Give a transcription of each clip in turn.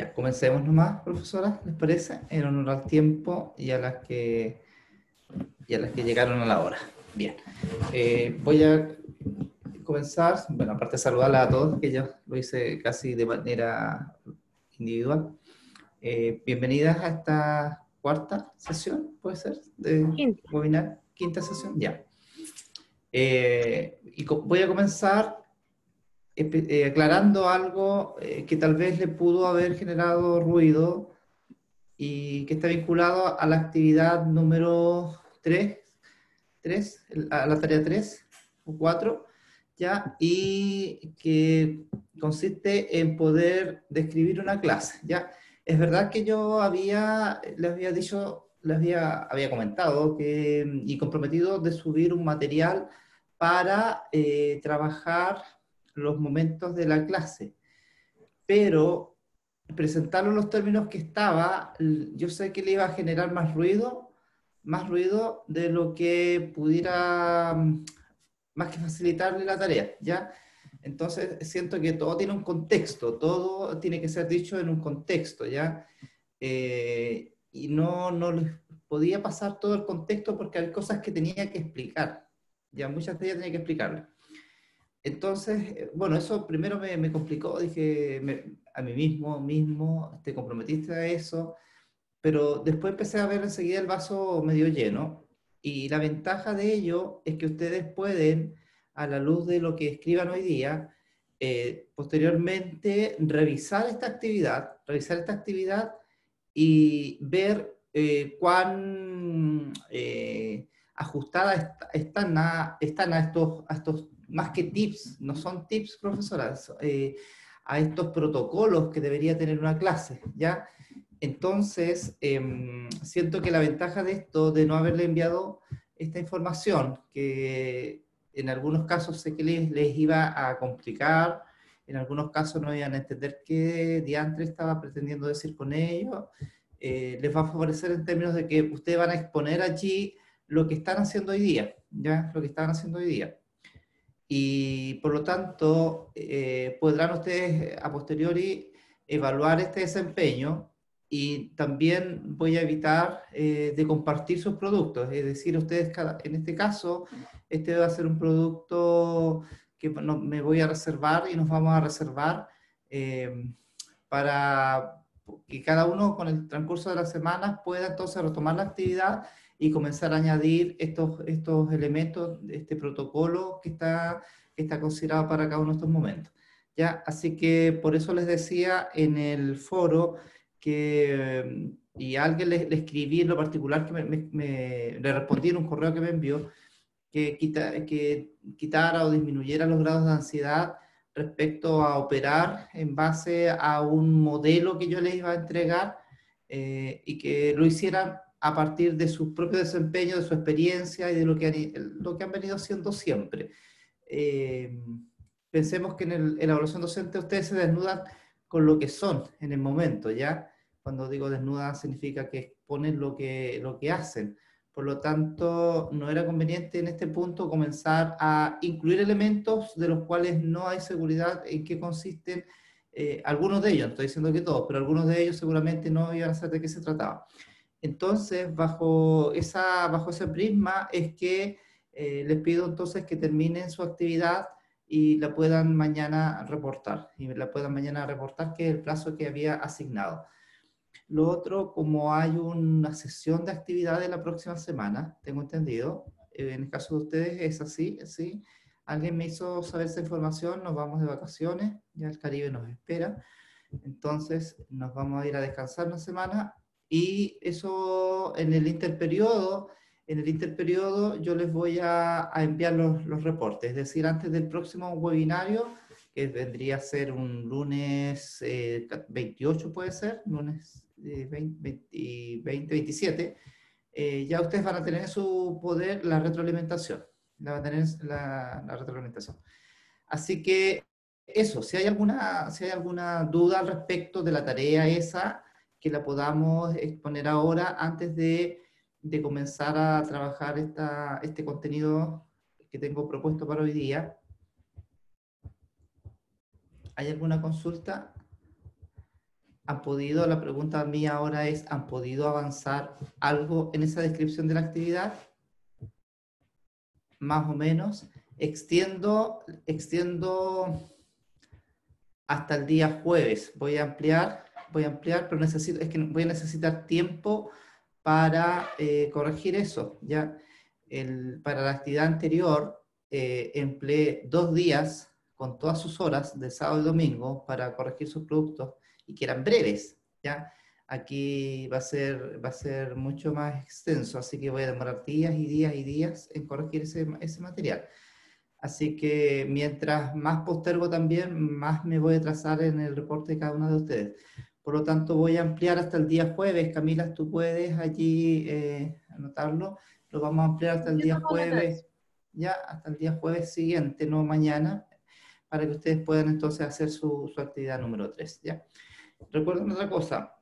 Ya, comencemos nomás, profesora, ¿les parece? En honor al tiempo y a las que llegaron a la hora. Bien, voy a comenzar, bueno, aparte de saludarla a todos, que ya lo hice casi de manera individual. Bienvenidas a esta cuarta sesión, ¿puede ser? De Quinta. webinar, quinta sesión, ya. Voy a comenzar aclarando algo que tal vez le pudo haber generado ruido y que está vinculado a la actividad número 3 a la tarea 3 o 4, ¿ya? Y que consiste en poder describir una clase, ¿ya? Es verdad que yo les había dicho, había comentado y comprometido de subir un material para trabajar los momentos de la clase, pero presentarlo en los términos que estaba, yo sé que le iba a generar más ruido de lo que pudiera, más que facilitarle la tarea, ¿ya? Entonces siento que todo tiene un contexto, todo tiene que ser dicho en un contexto, ¿ya? Y no les podía pasar todo el contexto porque hay cosas que tenía que explicar, ya muchas de ellas tenía que explicarlas. Entonces, bueno, eso primero me complicó, dije a mí mismo, te comprometiste a eso, pero después empecé a ver enseguida el vaso medio lleno y la ventaja de ello es que ustedes pueden, a la luz de lo que escriban hoy día, posteriormente revisar esta actividad y ver cuán ajustadas están a estos, más que tips, no son tips, profesoras, a estos protocolos que debería tener una clase, ¿ya? Entonces, siento que la ventaja de esto, de no haberle enviado esta información, que en algunos casos sé que les iba a complicar, en algunos casos no iban a entender qué diantre estaba pretendiendo decir con ello, les va a favorecer en términos de que ustedes van a exponer allí lo que están haciendo hoy día, ¿ya? Lo que están haciendo hoy día. Y por lo tanto, podrán ustedes a posteriori evaluar este desempeño y también voy a evitar de compartir sus productos. Es decir, ustedes, en este caso, este va a ser un producto que me voy a reservar y nos vamos a reservar eh, para que cada uno con el transcurso de las semanas pueda entonces retomar la actividad y comenzar a añadir estos elementos, este protocolo que está considerado para cada uno de estos momentos. ¿Ya? Así que por eso les decía en el foro que, y a alguien le escribí en lo particular que le respondí en un correo que me envió, que quitara o disminuyera los grados de ansiedad respecto a operar en base a un modelo que yo les iba a entregar y que lo hicieran a partir de su propio desempeño, de su experiencia y de lo que han venido haciendo siempre. Eh, Pensemos que en la evaluación docente ustedes se desnudan con lo que son en el momento, ¿ya? Cuando digo desnudan significa que exponen lo que hacen. Por lo tanto, no era conveniente en este punto comenzar a incluir elementos de los cuales no hay seguridad en qué consisten algunos de ellos, no estoy diciendo que todos, pero algunos de ellos seguramente no iban a saber de qué se trataba. Entonces, bajo ese prisma es que les pido entonces que terminen su actividad y la puedan mañana reportar, que es el plazo que había asignado. Lo otro, como hay una sesión de actividades la próxima semana, tengo entendido, en el caso de ustedes es así, ¿sí? Alguien me hizo saber esa información, nos vamos de vacaciones, ya el Caribe nos espera, entonces nos vamos a ir a descansar una semana y eso en el interperiodo yo les voy a enviar los reportes, es decir, antes del próximo webinario, que vendría a ser un lunes 28 puede ser, lunes 27, ya ustedes van a tener en su poder la retroalimentación, van a tener la retroalimentación. Así que eso, si hay alguna duda al respecto de la tarea esa, que la podamos exponer ahora antes de comenzar a trabajar este contenido que tengo propuesto para hoy día. ¿Hay alguna consulta? ¿Han podido, la pregunta mía ahora es, ¿han podido avanzar algo en esa descripción de la actividad? Más o menos. Extiendo hasta el día jueves. Voy a ampliar, pero es que voy a necesitar tiempo para corregir eso. ¿Ya? Para la actividad anterior, empleé 2 días con todas sus horas de sábado y domingo para corregir sus productos y que eran breves. ¿Ya? Aquí va a ser mucho más extenso, así que voy a demorar días y días y días en corregir ese material. Así que mientras más postergo también, más me voy a trazar en el reporte de cada uno de ustedes. Por lo tanto, voy a ampliar hasta el día jueves. Camila, tú puedes allí anotarlo. Lo vamos a ampliar hasta el Yo día tomo nota de jueves, eso. ya hasta el día jueves siguiente, no mañana, para que ustedes puedan entonces hacer su actividad número 3, ¿ya? Recuerden otra cosa.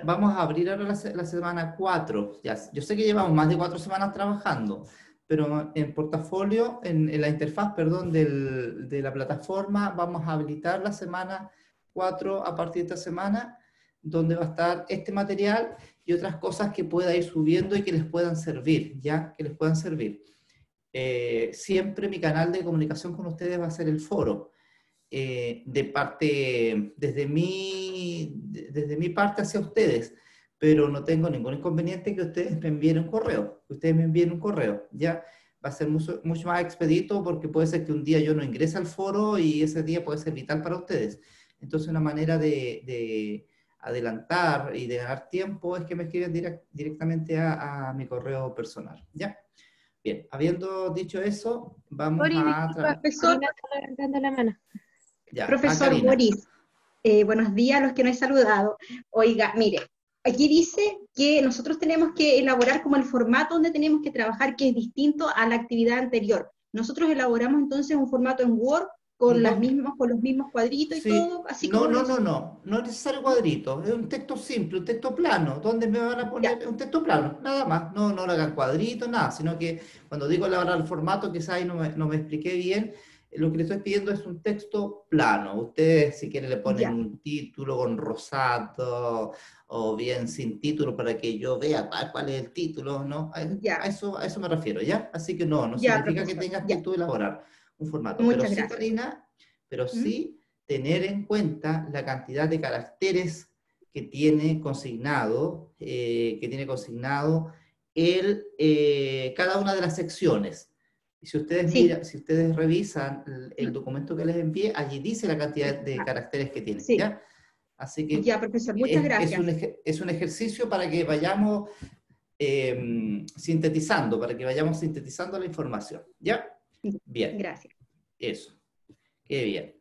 Vamos a abrir ahora la semana 4. Ya, yo sé que llevamos más de 4 semanas trabajando, pero en portafolio, en la interfaz, perdón, de la plataforma, vamos a habilitar la semana 4 a partir de esta semana, donde va a estar este material y otras cosas que pueda ir subiendo y que les puedan servir, ¿ya? Que les puedan servir. Siempre mi canal de comunicación con ustedes va a ser el foro. Desde mi parte hacia ustedes, pero no tengo ningún inconveniente que ustedes me envíen un correo, ya va a ser mucho más expedito porque puede ser que un día yo no ingrese al foro y ese día puede ser vital para ustedes. Entonces una manera de adelantar y de ganar tiempo es que me escriben directamente a mi correo personal, ¿ya? Bien, habiendo dicho eso, vamos Sorry, disculpa, Profesor, Karina está levantando la mano. ya, a profesor Karina. Boris, buenos días a los que no he saludado. Oiga, mire, aquí dice que nosotros tenemos que elaborar como el formato donde tenemos que trabajar, que es distinto a la actividad anterior. Nosotros elaboramos entonces un formato en Word con No, con los mismos cuadritos y sí, todo, así no, como no, los... no, no, no es necesario ¿no? cuadrito, es un texto simple, un texto plano, donde me van a Ya, poner un texto plano, nada más, no, no le hagan cuadritos, nada, sino que cuando digo elaborar el formato, quizás ahí no me expliqué bien, lo que le estoy pidiendo es un texto plano, ustedes si quieren le ponen ya, un título con rosato, o bien sin título para que yo vea cuál es el título, ¿no? ya, A eso me refiero, ¿ya? Así que no ya, significa que profesor, tengas que ya. tú elaborar un formato, pero Muchas sí, gracias. Karina, pero ¿Mm? sí tener en cuenta la cantidad de caracteres que tiene consignado cada una de las secciones. Y si ustedes Sí, si ustedes revisan el documento que les envié, allí dice la cantidad de está. caracteres que tiene, Sí, ¿ya? Así que ya, profesor, muchas gracias. es un ejercicio para que vayamos para que vayamos sintetizando la información, ¿ya? Bien, Gracias. eso, qué bien.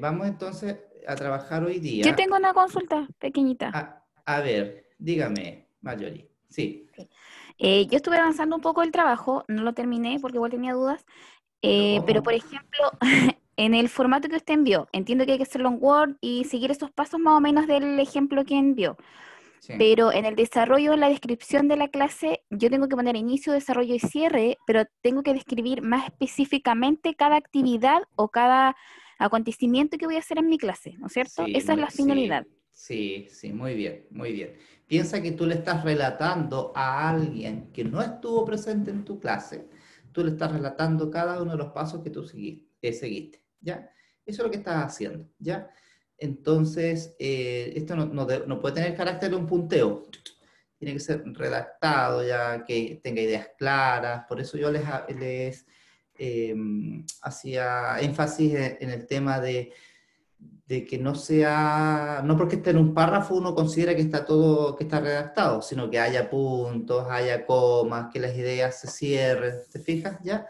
Vamos entonces a trabajar hoy Yo día. tengo una consulta pequeñita. A ver, dígame, Marjorie. Sí, Sí. Yo estuve avanzando un poco el trabajo, no lo terminé porque igual tenía dudas, pero pero por ¿cómo? ejemplo, en el formato que usted envió, entiendo que hay que hacerlo en Word y seguir esos pasos más o menos del ejemplo que envió, Sí. pero en el desarrollo, en la descripción de la clase, yo tengo que poner inicio, desarrollo y cierre, pero tengo que describir más específicamente cada actividad o cada acontecimiento que voy a hacer en mi clase, ¿no es cierto? Sí, Esa es la finalidad. sí, muy bien, muy bien. Piensa que tú le estás relatando a alguien que no estuvo presente en tu clase, tú le estás relatando cada uno de los pasos que tú seguiste, ¿ya? Eso es lo que estás haciendo, ¿ya? Entonces, esto no puede tener carácter de un punteo, tiene que ser redactado, ya que tenga ideas claras, por eso yo les hacía énfasis en el tema de que no porque esté en un párrafo uno considera que está todo, que está redactado, sino que haya puntos, haya comas, que las ideas se cierren, ¿te fijas ya?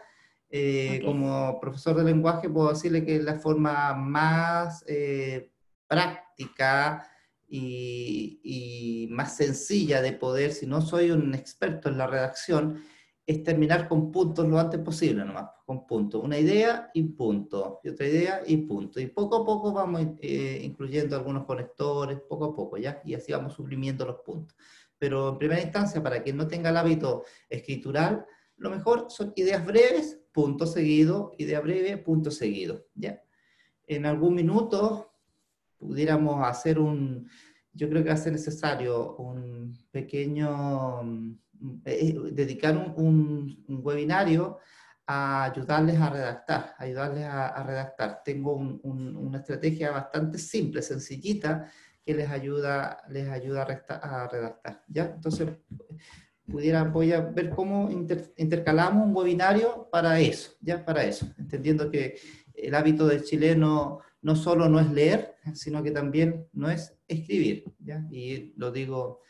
Ok. Como profesor de lenguaje puedo decirle que es la forma más práctica y más sencilla de poder, si no soy un experto en la redacción, es terminar con puntos lo antes posible nomás, con puntos. Una idea y punto, y otra idea y punto. Y poco a poco vamos incluyendo algunos conectores, poco a poco, ¿ya? Y así vamos suprimiendo los puntos. Pero en primera instancia, para quien no tenga el hábito escritural, lo mejor son ideas breves, punto seguido, idea breve, punto seguido, ¿ya? En algún minuto pudiéramos hacer yo creo que va a ser necesario un pequeño, dedicar un webinario a ayudarles a redactar. Tengo una estrategia bastante simple, sencillita, que les ayuda a redactar, ¿ya? Entonces, voy a ver cómo intercalamos un webinario para eso, ¿ya? Para eso, entendiendo que el hábito del chileno no solo no es leer, sino que también no es escribir, ¿ya? Y lo digo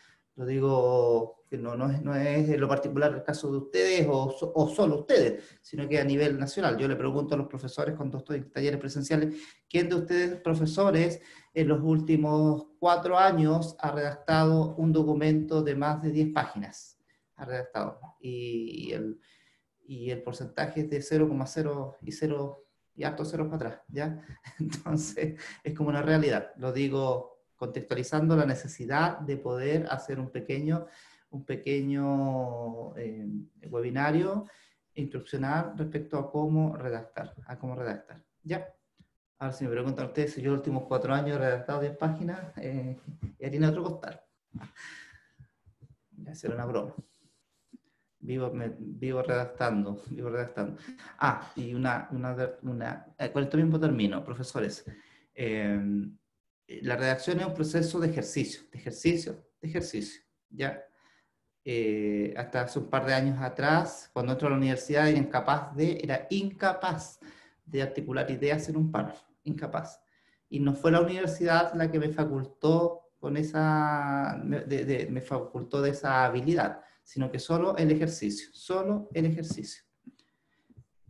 que no es en lo particular el caso de ustedes o solo ustedes, sino que a nivel nacional. Yo le pregunto a los profesores cuando estoy en talleres presenciales, ¿quién de ustedes, profesores, en los últimos 4 años ha redactado un documento de más de 10 páginas? Ha redactado. Y el porcentaje es de 0,0 y 0 y hartos ceros para atrás, ¿ya? Entonces, es como una realidad. Lo digo contextualizando la necesidad de poder hacer un pequeño webinario instruccional respecto a cómo redactar, ¿ya? Ahora, si me preguntan ustedes si yo los últimos 4 años he redactado 10 páginas, y harina otro costal. Ya será una broma. Vivo redactando. Ah, y con esto mismo termino, profesores. La redacción es un proceso de ejercicio, ¿ya? Hasta hace un par de años atrás, cuando entré a la universidad, era incapaz de articular ideas en un párrafo, incapaz. Y no fue la universidad la que me facultó me facultó de esa habilidad, sino que solo el ejercicio.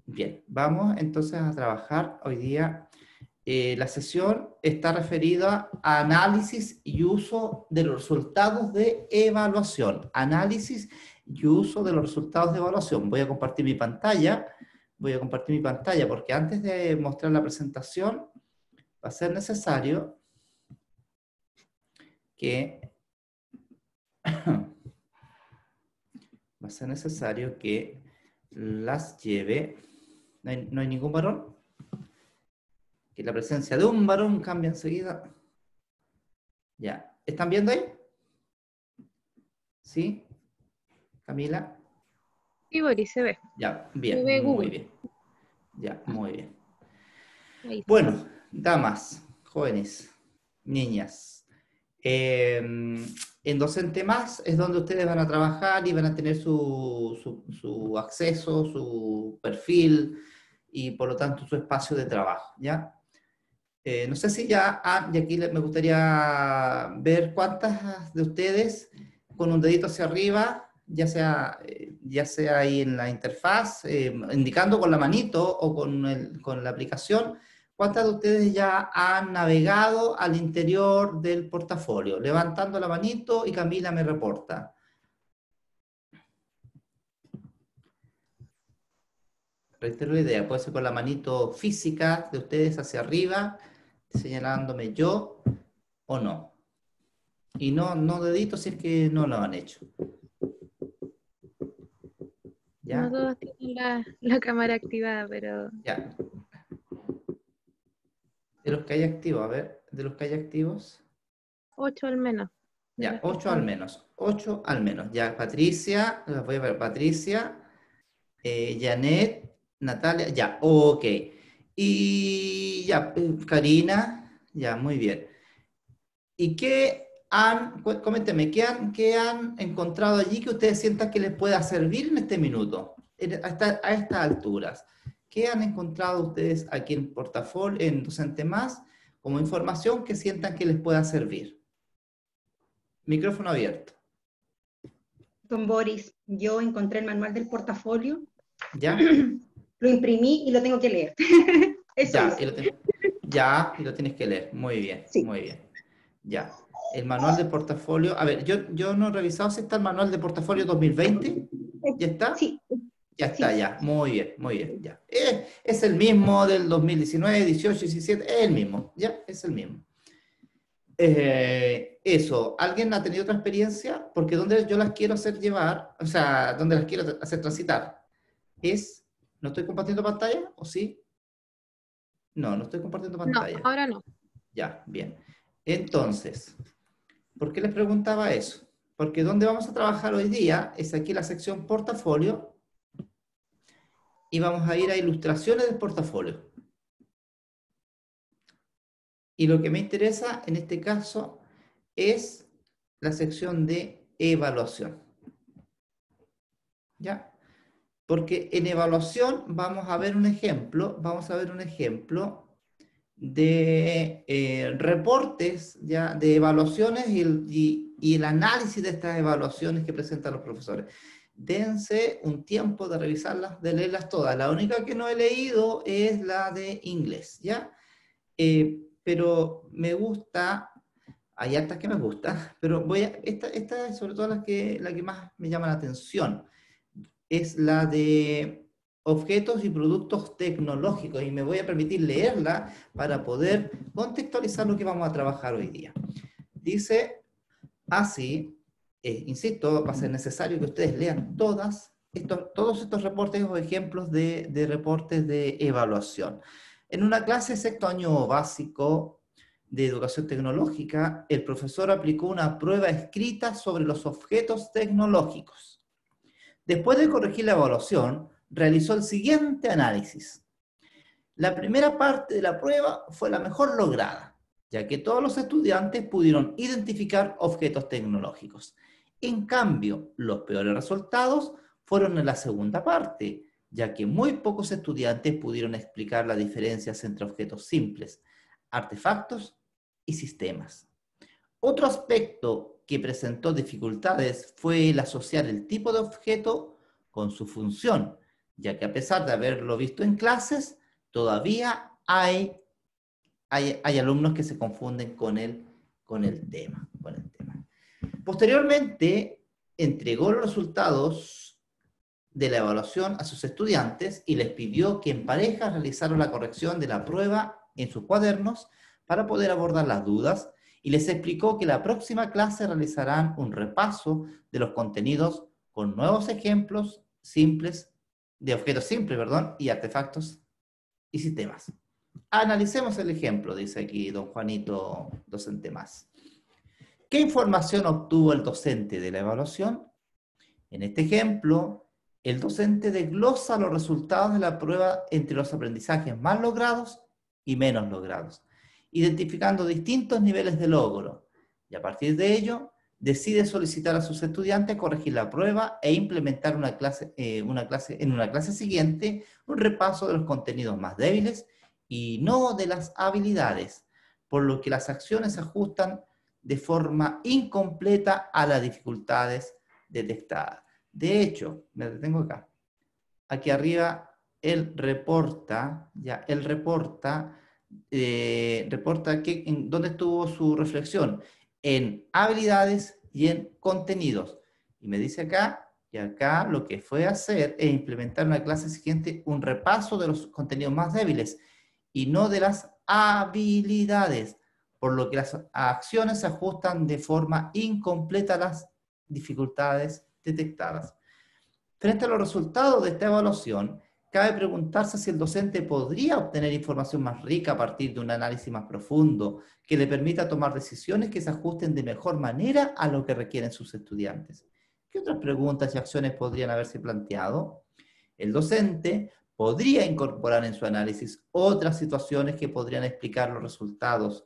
Bien, vamos entonces a trabajar hoy día. La sesión está referida a análisis y uso de los resultados de evaluación. Análisis y uso de los resultados de evaluación. Voy a compartir mi pantalla porque antes de mostrar la presentación va a ser necesario que las lleve. ¿No hay ningún varón? Que la presencia de un varón cambia enseguida. Ya. ¿Están viendo ahí? ¿Sí? ¿Camila? Sí, Boris, se ve. Ya, bien, Se ve muy Google. bien. Ya, muy bien. Ahí está. Bueno, damas, jóvenes, niñas, en Docente Más es donde ustedes van a trabajar y van a tener su acceso, su perfil y por lo tanto su espacio de trabajo, ¿ya? No sé si y aquí me gustaría ver cuántas de ustedes con un dedito hacia arriba, ya sea ahí en la interfaz, indicando con la manito o con la aplicación, cuántas de ustedes ya han navegado al interior del portafolio, levantando la manito y Camila me reporta. Reitero la idea, puede ser con la manito física de ustedes hacia arriba, señalándome yo o no. Y no dedito si es que no lo han hecho. ¿Ya? No todos tienen la cámara activada, pero Ya. De los que hay activos, a ver, de los que hay activos. 8 al menos. de Ya, las que 8 al están. menos. 8 al menos. Ya, Patricia, las voy a ver, Patricia, Janet, Natalia, ya, ok. Y ya, Karina, ya, muy bien. ¿Y coménteme, qué han encontrado allí que ustedes sientan que les pueda servir en este minuto, a estas alturas? ¿Qué han encontrado ustedes aquí en Portafolio, en Docente Más, como información que sientan que les pueda servir? Micrófono abierto. Don Boris, yo encontré el manual del portafolio, ¿Ya? lo imprimí y lo tengo que leer. Eso Ya, hice. y lo tienes que leer. Muy bien, Sí. muy bien. Ya. El manual de portafolio. A ver, yo no he revisado si está el manual de portafolio 2020. ¿Ya está? Sí. Ya está, Sí. ya. Muy bien, ya. Es el mismo del 2019, 18, 17, es el mismo, ¿ya? Es el mismo. Eso, ¿alguien ha tenido otra experiencia? Porque donde yo las quiero hacer llevar, o sea, donde las quiero hacer transitar, ¿no estoy compartiendo pantalla? ¿O sí? No estoy compartiendo No, pantalla. ahora no. Ya, bien. Entonces, ¿por qué les preguntaba eso? Porque donde vamos a trabajar hoy día es aquí la sección portafolio y vamos a ir a ilustraciones del portafolio. Y lo que me interesa en este caso es la sección de evaluación. ¿Ya? Porque en evaluación vamos a ver un ejemplo, de reportes, ¿ya? De evaluaciones y el análisis de estas evaluaciones que presentan los profesores. Dense un tiempo de revisarlas, de leerlas todas. La única que no he leído es la de inglés, ¿ya? Pero me gusta, hay hartas que me gustan, pero esta es sobre todo la que más me llama la atención. Es la de objetos y productos tecnológicos, y me voy a permitir leerla para poder contextualizar lo que vamos a trabajar hoy día. Dice así, insisto, va a ser necesario que ustedes lean todos estos reportes o ejemplos de reportes de evaluación. En una clase sexto año básico de educación tecnológica, el profesor aplicó una prueba escrita sobre los objetos tecnológicos. Después de corregir la evaluación, realizó el siguiente análisis. La primera parte de la prueba fue la mejor lograda, ya que todos los estudiantes pudieron identificar objetos tecnológicos. En cambio, los peores resultados fueron en la segunda parte, ya que muy pocos estudiantes pudieron explicar las diferencias entre objetos simples, artefactos y sistemas. Otro aspecto que presentó dificultades fue el asociar el tipo de objeto con su función, ya que a pesar de haberlo visto en clases, todavía hay alumnos que se confunden con el tema. Posteriormente, entregó los resultados de la evaluación a sus estudiantes y les pidió que en pareja realizaran la corrección de la prueba en sus cuadernos para poder abordar las dudas, y les explicó que la próxima clase realizarán un repaso de los contenidos con nuevos ejemplos simples, de objetos simples, y artefactos y sistemas. Analicemos el ejemplo, dice aquí don Juanito, docente más. ¿Qué información obtuvo el docente de la evaluación? En este ejemplo, el docente desglosa los resultados de la prueba entre los aprendizajes más logrados y menos logrados, identificando distintos niveles de logro, y a partir de ello decide solicitar a sus estudiantes corregir la prueba e implementar en una clase siguiente un repaso de los contenidos más débiles y no de las habilidades, por lo que las acciones se ajustan de forma incompleta a las dificultades detectadas. De hecho, me detengo acá. Aquí arriba él reporta dónde estuvo su reflexión, en habilidades y en contenidos. Y me dice acá, que acá lo que fue hacer es implementar en la clase siguiente un repaso de los contenidos más débiles y no de las habilidades, por lo que las acciones se ajustan de forma incompleta a las dificultades detectadas. Frente a los resultados de esta evaluación, cabe preguntarse si el docente podría obtener información más rica a partir de un análisis más profundo que le permita tomar decisiones que se ajusten de mejor manera a lo que requieren sus estudiantes. ¿Qué otras preguntas y acciones podrían haberse planteado? El docente podría incorporar en su análisis otras situaciones que podrían explicar los resultados.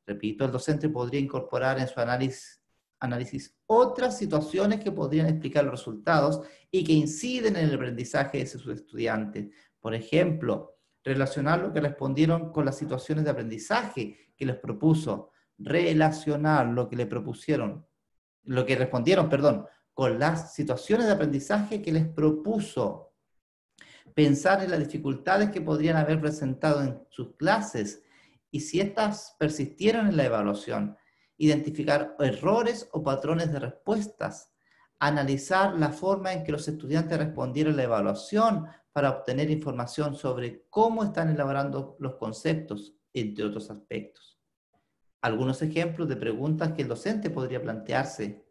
Repito, el docente podría incorporar en su análisis otras situaciones que podrían explicar los resultados y que inciden en el aprendizaje de sus estudiantes. Por ejemplo, relacionar lo que respondieron con las situaciones de aprendizaje que les propuso, relacionar lo que respondieron, con las situaciones de aprendizaje que les propuso, pensar en las dificultades que podrían haber presentado en sus clases y si éstas persistieron en la evaluación, identificar errores o patrones de respuestas, analizar la forma en que los estudiantes respondieron a la evaluación para obtener información sobre cómo están elaborando los conceptos, entre otros aspectos. Algunos ejemplos de preguntas que el docente podría plantearse: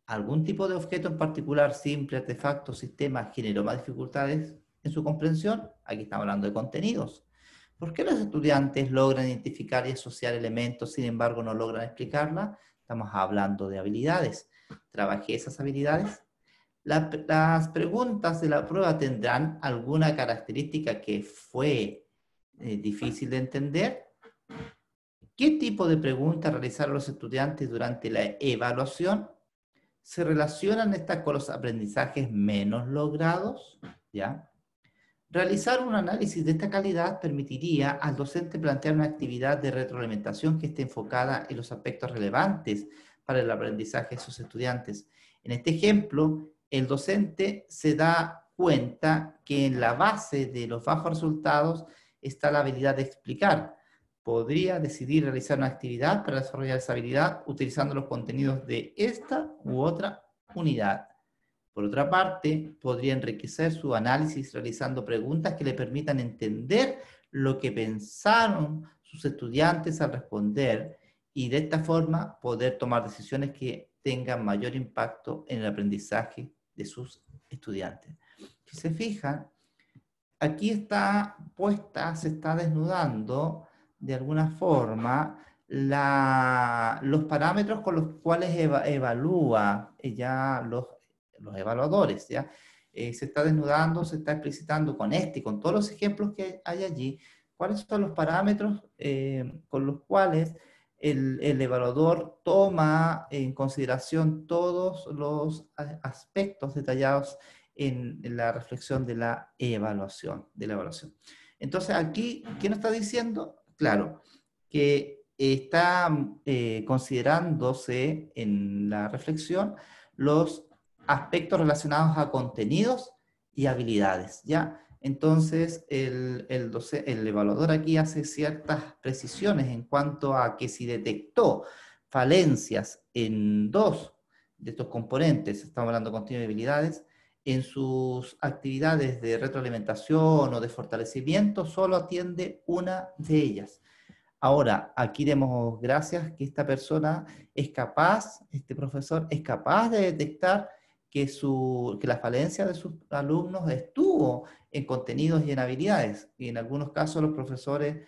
¿algún tipo de objeto en particular, simple, artefacto, sistema, generó más dificultades en su comprensión? Aquí estamos hablando de contenidos. ¿Por qué los estudiantes logran identificar y asociar elementos, sin embargo no logran explicarla? Estamos hablando de habilidades. ¿Trabajé esas habilidades? Las preguntas de la prueba tendrán alguna característica que fue difícil de entender. ¿Qué tipo de preguntas realizaron los estudiantes durante la evaluación? ¿Se relacionan estas con los aprendizajes menos logrados? ¿Ya? Realizar un análisis de esta calidad permitiría al docente plantear una actividad de retroalimentación que esté enfocada en los aspectos relevantes para el aprendizaje de sus estudiantes. En este ejemplo, el docente se da cuenta que en la base de los bajos resultados está la habilidad de explicar. Podría decidir realizar una actividad para desarrollar esa habilidad utilizando los contenidos de esta u otra unidad. Por otra parte, podría enriquecer su análisis realizando preguntas que le permitan entender lo que pensaron sus estudiantes al responder y de esta forma poder tomar decisiones que tengan mayor impacto en el aprendizaje de sus estudiantes. Si se fijan, aquí está puesta, se está desnudando de alguna forma los parámetros con los cuales evalúa ya los evaluadores, ¿ya? Se está desnudando, se está explicitando con este y con todos los ejemplos que hay allí, cuáles son los parámetros con los cuales el evaluador toma en consideración todos los aspectos detallados en la reflexión de la evaluación. Entonces, aquí, ¿qué nos está diciendo? Claro, que está considerándose en la reflexión los aspectos relacionados a contenidos y habilidades, ¿ya? Entonces, el evaluador aquí hace ciertas precisiones en cuanto a que si detectó falencias en dos de estos componentes, estamos hablando de contenido y habilidades, en sus actividades de retroalimentación o de fortalecimiento, solo atiende una de ellas. Ahora, aquí demos gracias que esta persona es capaz, este profesor es capaz de detectar que la falencia de sus alumnos estuvo en contenidos y en habilidades. Y en algunos casos los profesores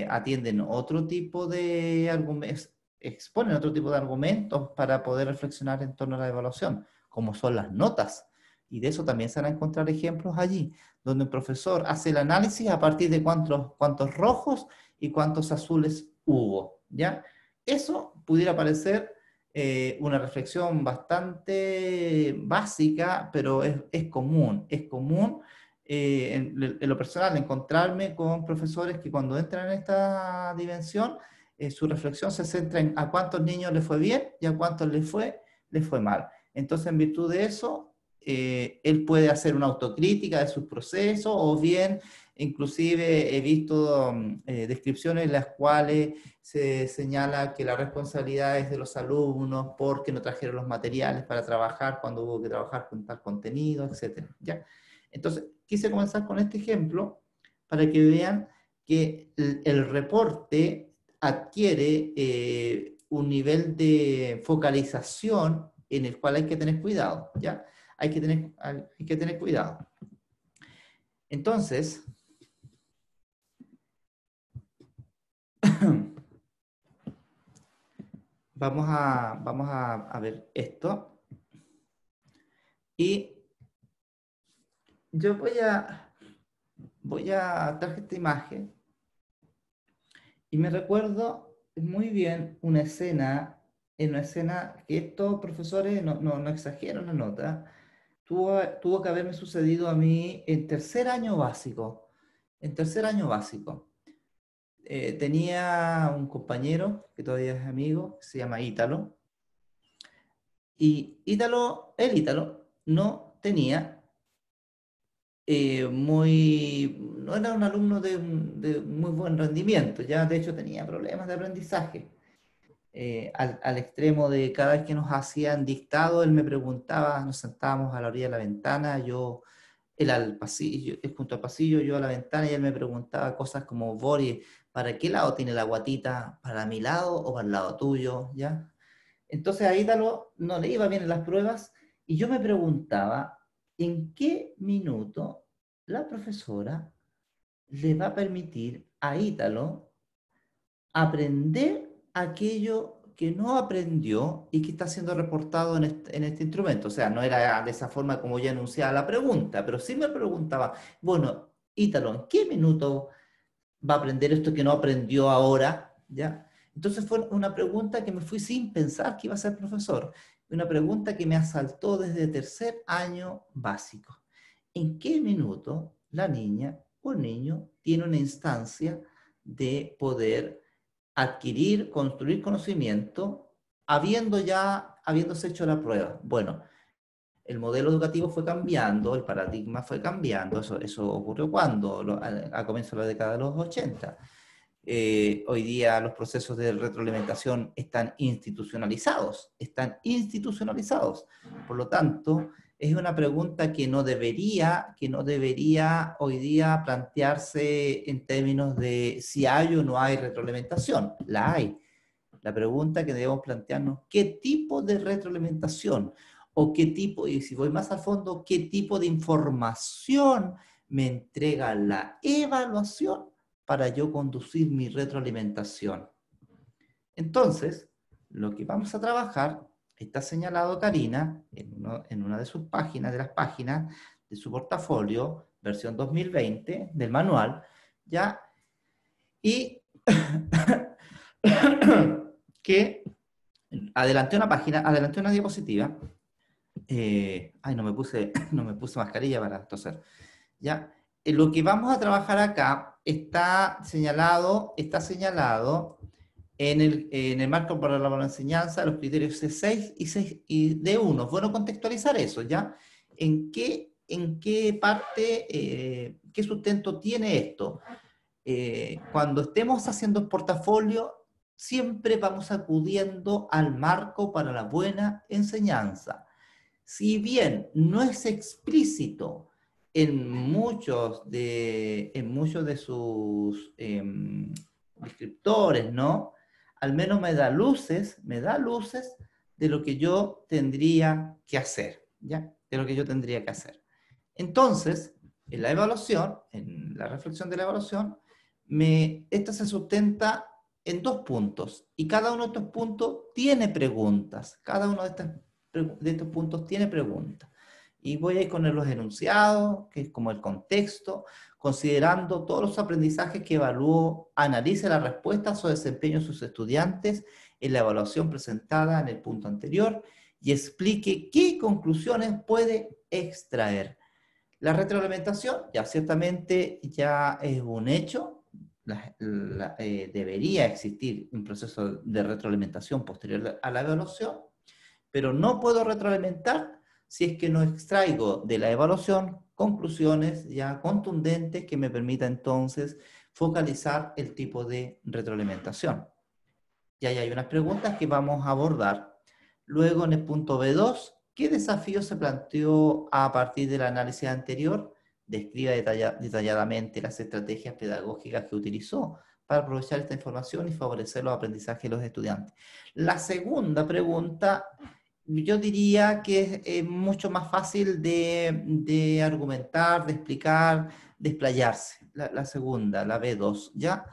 atienden otro tipo de argumentos, exponen otro tipo de argumentos para poder reflexionar en torno a la evaluación, como son las notas. Y de eso también se van a encontrar ejemplos allí, donde un profesor hace el análisis a partir de cuántos rojos y cuántos azules hubo, ¿ya? Eso pudiera parecer una reflexión bastante básica, pero es común en lo personal encontrarme con profesores que cuando entran en esta dimensión, su reflexión se centra en a cuántos niños les fue bien y a cuántos les fue mal. Entonces, en virtud de eso, él puede hacer una autocrítica de sus procesos o bien, inclusive he visto descripciones en las cuales se señala que la responsabilidad es de los alumnos porque no trajeron los materiales para trabajar cuando hubo que trabajar con tal contenido, etc. ¿Ya? Entonces, quise comenzar con este ejemplo para que vean que el reporte adquiere un nivel de focalización en el cual hay que tener cuidado, ¿ya? Hay que tener cuidado. Entonces, vamos a ver esto. Y yo voy a traje esta imagen y me recuerdo muy bien una escena que estos profesores, no exagero la nota, tuvo que haberme sucedido a mí en tercer año básico. En tercer año básico. Tenía un compañero, que todavía es amigo, que se llama Ítalo. Y Ítalo no tenía no era un alumno de muy buen rendimiento, ya de hecho tenía problemas de aprendizaje. Al extremo de cada vez que nos hacían dictado, él me preguntaba, nos sentábamos a la orilla de la ventana, él al pasillo, junto al pasillo, yo a la ventana, y él me preguntaba cosas como, Boris, ¿para qué lado tiene la guatita? ¿Para mi lado o para el lado tuyo? ¿Ya? Entonces a Ítalo no le iba bien en las pruebas, y yo me preguntaba, ¿en qué minuto la profesora le va a permitir a Ítalo aprender aquello que no aprendió y que está siendo reportado en este instrumento. O sea, no era de esa forma como ya enunciaba la pregunta, pero sí me preguntaba, bueno, Ítalo, ¿en qué minuto va a aprender esto que no aprendió ahora? ¿Ya? Entonces fue una pregunta que me fui sin pensar que iba a ser profesor. Una pregunta que me asaltó desde tercer año básico. ¿En qué minuto la niña o el niño tiene una instancia de poder adquirir, construir conocimiento, habiéndose hecho la prueba? Bueno, el modelo educativo fue cambiando, el paradigma fue cambiando, eso ocurrió cuando, a comienzos de la década de los 80. Hoy día los procesos de retroalimentación están institucionalizados, Por lo tanto, es una pregunta que no debería hoy día plantearse en términos de si hay o no hay retroalimentación. La hay. La pregunta que debemos plantearnos, ¿qué tipo de retroalimentación? O qué tipo, y si voy más al fondo, ¿qué tipo de información me entrega la evaluación para yo conducir mi retroalimentación? Entonces, lo que vamos a trabajar está señalado, Karina, en una de sus páginas, de las páginas de su portafolio, versión 2020 del manual, ¿ya? Y que adelanté una diapositiva. No me puse mascarilla para toser. ¿Ya? Lo que vamos a trabajar acá está señalado en el marco para la buena enseñanza, los criterios C6 y D1. Es bueno contextualizar eso, ¿ya? ¿En qué parte, qué sustento tiene esto? Cuando estemos haciendo el portafolio, siempre vamos acudiendo al marco para la buena enseñanza. Si bien no es explícito en muchos de sus descriptores, ¿no? Al menos me da luces de lo que yo tendría que hacer, ¿ya? De lo que yo tendría que hacer. Entonces, en la evaluación, en la reflexión de la evaluación, esta se sustenta en 2 puntos, y cada uno de estos puntos tiene preguntas. Cada uno de estos puntos tiene preguntas. Y voy a ir con los enunciados, que es como el contexto, considerando todos los aprendizajes que evalúo, analice las respuestas o desempeño de sus estudiantes en la evaluación presentada en el punto anterior y explique qué conclusiones puede extraer. La retroalimentación ya ciertamente ya es un hecho. Debería existir un proceso de retroalimentación posterior a la evaluación, pero no puedo retroalimentar si es que no extraigo de la evaluación conclusiones ya contundentes que me permitan entonces focalizar el tipo de retroalimentación. Y ahí hay unas preguntas que vamos a abordar. Luego, en el punto B2, ¿qué desafío se planteó a partir del análisis anterior? Describa detalladamente las estrategias pedagógicas que utilizó para aprovechar esta información y favorecer los aprendizajes de los estudiantes. La segunda pregunta, yo diría que es mucho más fácil de argumentar, de explicar, de explayarse. La segunda, la B2, ¿ya?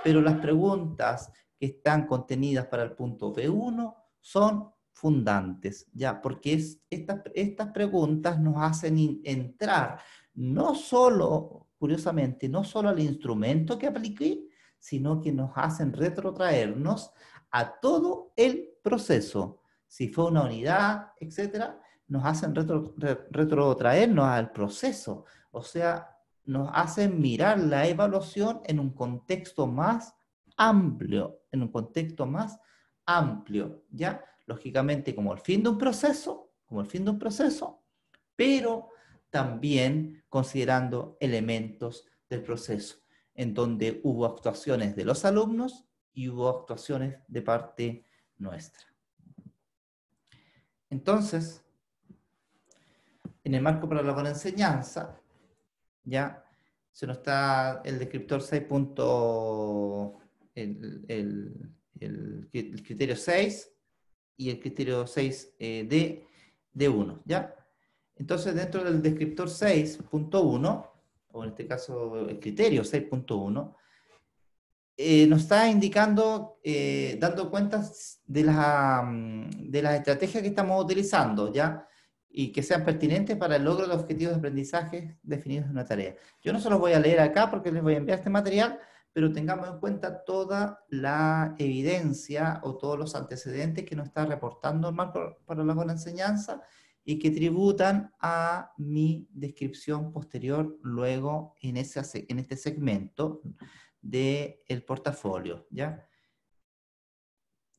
Pero las preguntas que están contenidas para el punto B1 son fundantes, ¿ya? Porque estas preguntas nos hacen entrar no solo, curiosamente, no solo al instrumento que apliqué, sino que nos hacen retrotraernos a todo el proceso. Si fue una unidad, etcétera, nos hacen retrotraernos al proceso. O sea, nos hacen mirar la evaluación en un contexto más amplio, ¿ya? Lógicamente como el fin de un proceso, pero también considerando elementos del proceso, en donde hubo actuaciones de los alumnos y hubo actuaciones de parte nuestra. Entonces, en el marco para la buena enseñanza, ya se nos está el descriptor 6. El criterio 6 y el criterio 6 de 1, ¿ya? Entonces, dentro del descriptor 6.1, o en este caso el criterio 6.1, nos está indicando, dando cuenta de las estrategias que estamos utilizando, ¿ya? Y que sean pertinentes para el logro de objetivos de aprendizaje definidos en una tarea. Yo no se los voy a leer acá porque les voy a enviar este material, pero tengamos en cuenta toda la evidencia o todos los antecedentes que nos está reportando el marco para la buena enseñanza y que tributan a mi descripción posterior luego en este segmento del portafolio, ¿ya?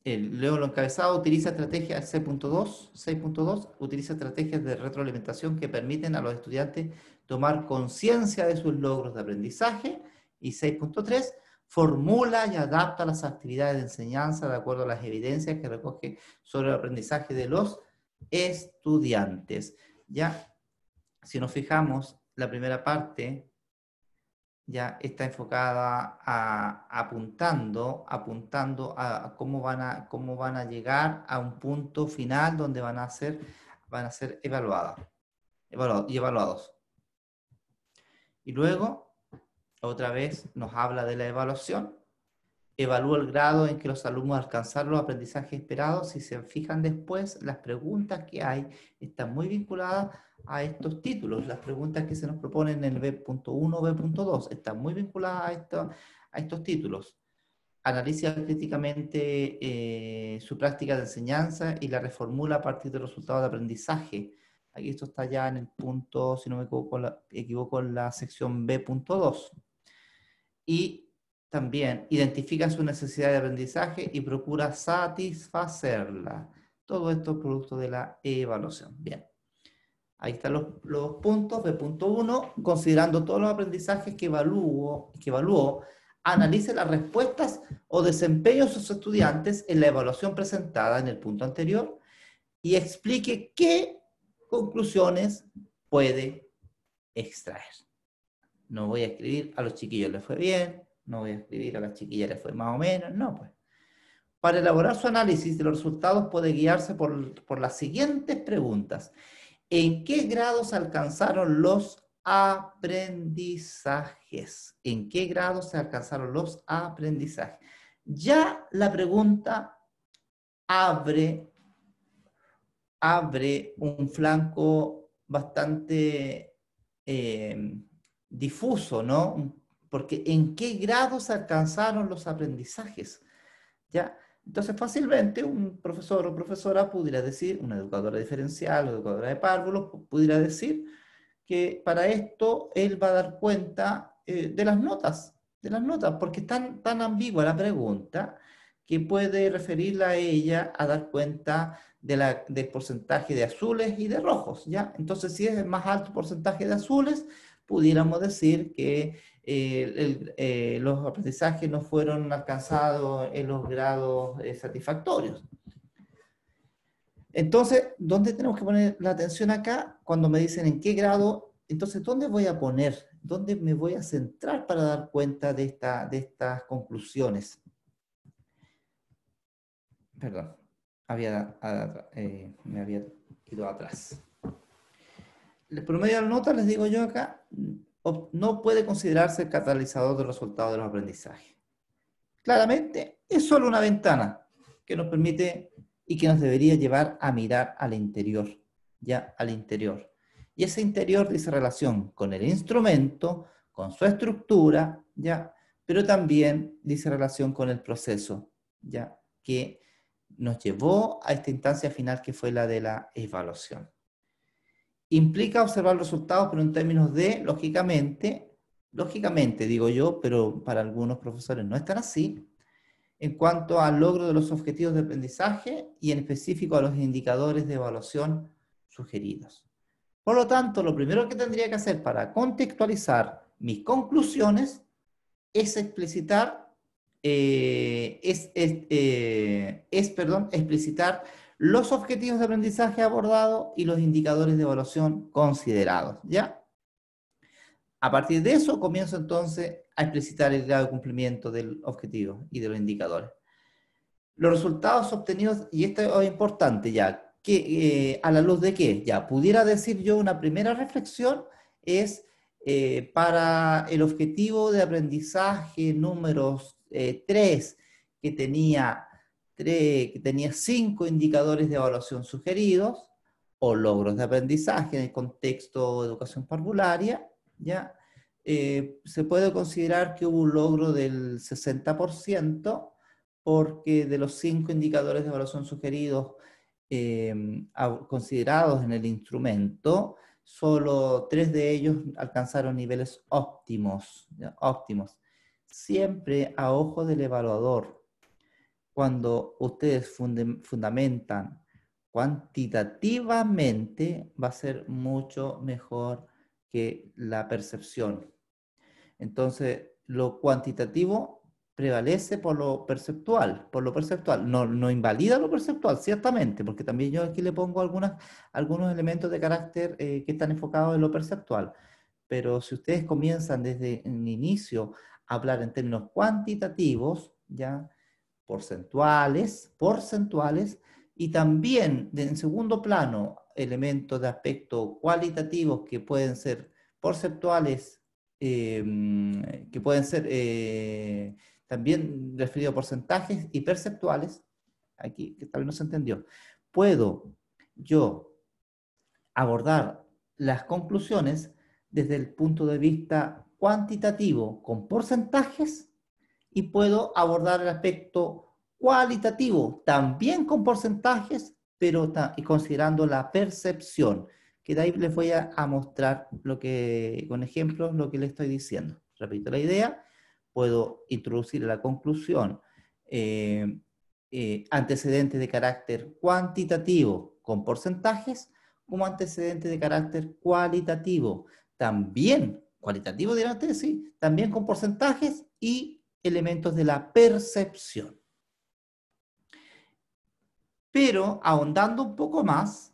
Leo lo encabezado: utiliza estrategias 6.2, utiliza estrategias de retroalimentación que permiten a los estudiantes tomar conciencia de sus logros de aprendizaje. Y 6.3, formula y adapta las actividades de enseñanza de acuerdo a las evidencias que recoge sobre el aprendizaje de los estudiantes. Ya, si nos fijamos, la primera parte ya está enfocada apuntando a cómo van a llegar a un punto final donde van a ser evaluados. Y luego, otra vez, nos habla de la evaluación. Evalúa el grado en que los alumnos alcanzaron los aprendizajes esperados. Si se fijan después, las preguntas que hay están muy vinculadas a estos títulos. Las preguntas que se nos proponen en el B.1, B.2 están muy vinculadas a estos títulos. Analiza críticamente su práctica de enseñanza y la reformula a partir de los resultados de aprendizaje. Aquí esto está ya en el punto, si no me equivoco, en la sección B.2. Y también identifica su necesidad de aprendizaje y procura satisfacerla. Todo esto es producto de la evaluación. Bien. Ahí están los puntos. B.1, considerando todos los aprendizajes que evaluó, analice las respuestas o desempeños de sus estudiantes en la evaluación presentada en el punto anterior y explique qué conclusiones puede extraer. No voy a escribir a los chiquillos les fue bien, no voy a escribir a las chiquillas les fue más o menos, no, pues. Para elaborar su análisis de los resultados puede guiarse por las siguientes preguntas. ¿En qué grados alcanzaron los aprendizajes? ¿En qué grados se alcanzaron los aprendizajes? Ya la pregunta abre un flanco bastante difuso, ¿no? Porque ¿en qué grados se alcanzaron los aprendizajes? ¿Ya? Entonces, fácilmente un profesor o profesora pudiera decir, una educadora diferencial o educadora de párvulos, pudiera decir que para esto él va a dar cuenta de las notas, porque es tan ambigua la pregunta que puede referirla a ella a dar cuenta del porcentaje de azules y de rojos, ¿ya? Entonces, si es el más alto porcentaje de azules, pudiéramos decir que los aprendizajes no fueron alcanzados en los grados satisfactorios. Entonces, ¿dónde tenemos que poner la atención acá? Cuando me dicen en qué grado, entonces, ¿dónde voy a poner? ¿Dónde me voy a centrar para dar cuenta de estas conclusiones? Perdón, me había ido atrás. El promedio de la nota, les digo yo acá, no puede considerarse el catalizador del resultado de los aprendizajes. Claramente, es solo una ventana que nos permite y que nos debería llevar a mirar al interior, ya al interior. Y ese interior dice relación con el instrumento, con su estructura, ya, pero también dice relación con el proceso, ya, que nos llevó a esta instancia final que fue la de la evaluación. Implica observar los resultados, pero en términos de, lógicamente digo yo, pero para algunos profesores no es tan así, en cuanto al logro de los objetivos de aprendizaje y en específico a los indicadores de evaluación sugeridos. Por lo tanto, lo primero que tendría que hacer para contextualizar mis conclusiones es explicitar los objetivos de aprendizaje abordados y los indicadores de evaluación considerados, ¿ya? A partir de eso, comienzo entonces a explicitar el grado de cumplimiento del objetivo y de los indicadores. Los resultados obtenidos, y esto es importante ya, que a la luz de qué, ya pudiera decir yo una primera reflexión es para el objetivo de aprendizaje número 3 que tenía 5 indicadores de evaluación sugeridos, o logros de aprendizaje en el contexto de educación parvularia, ¿ya? Se puede considerar que hubo un logro del 60%, porque de los 5 indicadores de evaluación sugeridos considerados en el instrumento, solo 3 de ellos alcanzaron niveles óptimos, ¿ya? Óptimos. Siempre a ojo del evaluador, cuando ustedes fundamentan cuantitativamente, va a ser mucho mejor que la percepción. Entonces, lo cuantitativo prevalece por lo perceptual. No invalida lo perceptual, ciertamente, porque también yo aquí le pongo algunos elementos de carácter que están enfocados en lo perceptual. Pero si ustedes comienzan desde el inicio a hablar en términos cuantitativos, ya porcentuales, y también en segundo plano elementos de aspecto cualitativos que pueden ser perceptuales, que pueden ser también referidos a porcentajes y perceptuales. Aquí, que tal vez no se entendió. Puedo yo abordar las conclusiones desde el punto de vista cuantitativo con porcentajes, y puedo abordar el aspecto cualitativo también con porcentajes, pero considerando la percepción, que de ahí les voy a mostrar con ejemplos lo que les estoy diciendo. Repito la idea, puedo introducir la conclusión antecedentes de carácter cuantitativo con porcentajes, como antecedentes de carácter cualitativo, también, cualitativo dirán ustedes, sí, también con porcentajes y elementos de la percepción. Pero ahondando un poco más,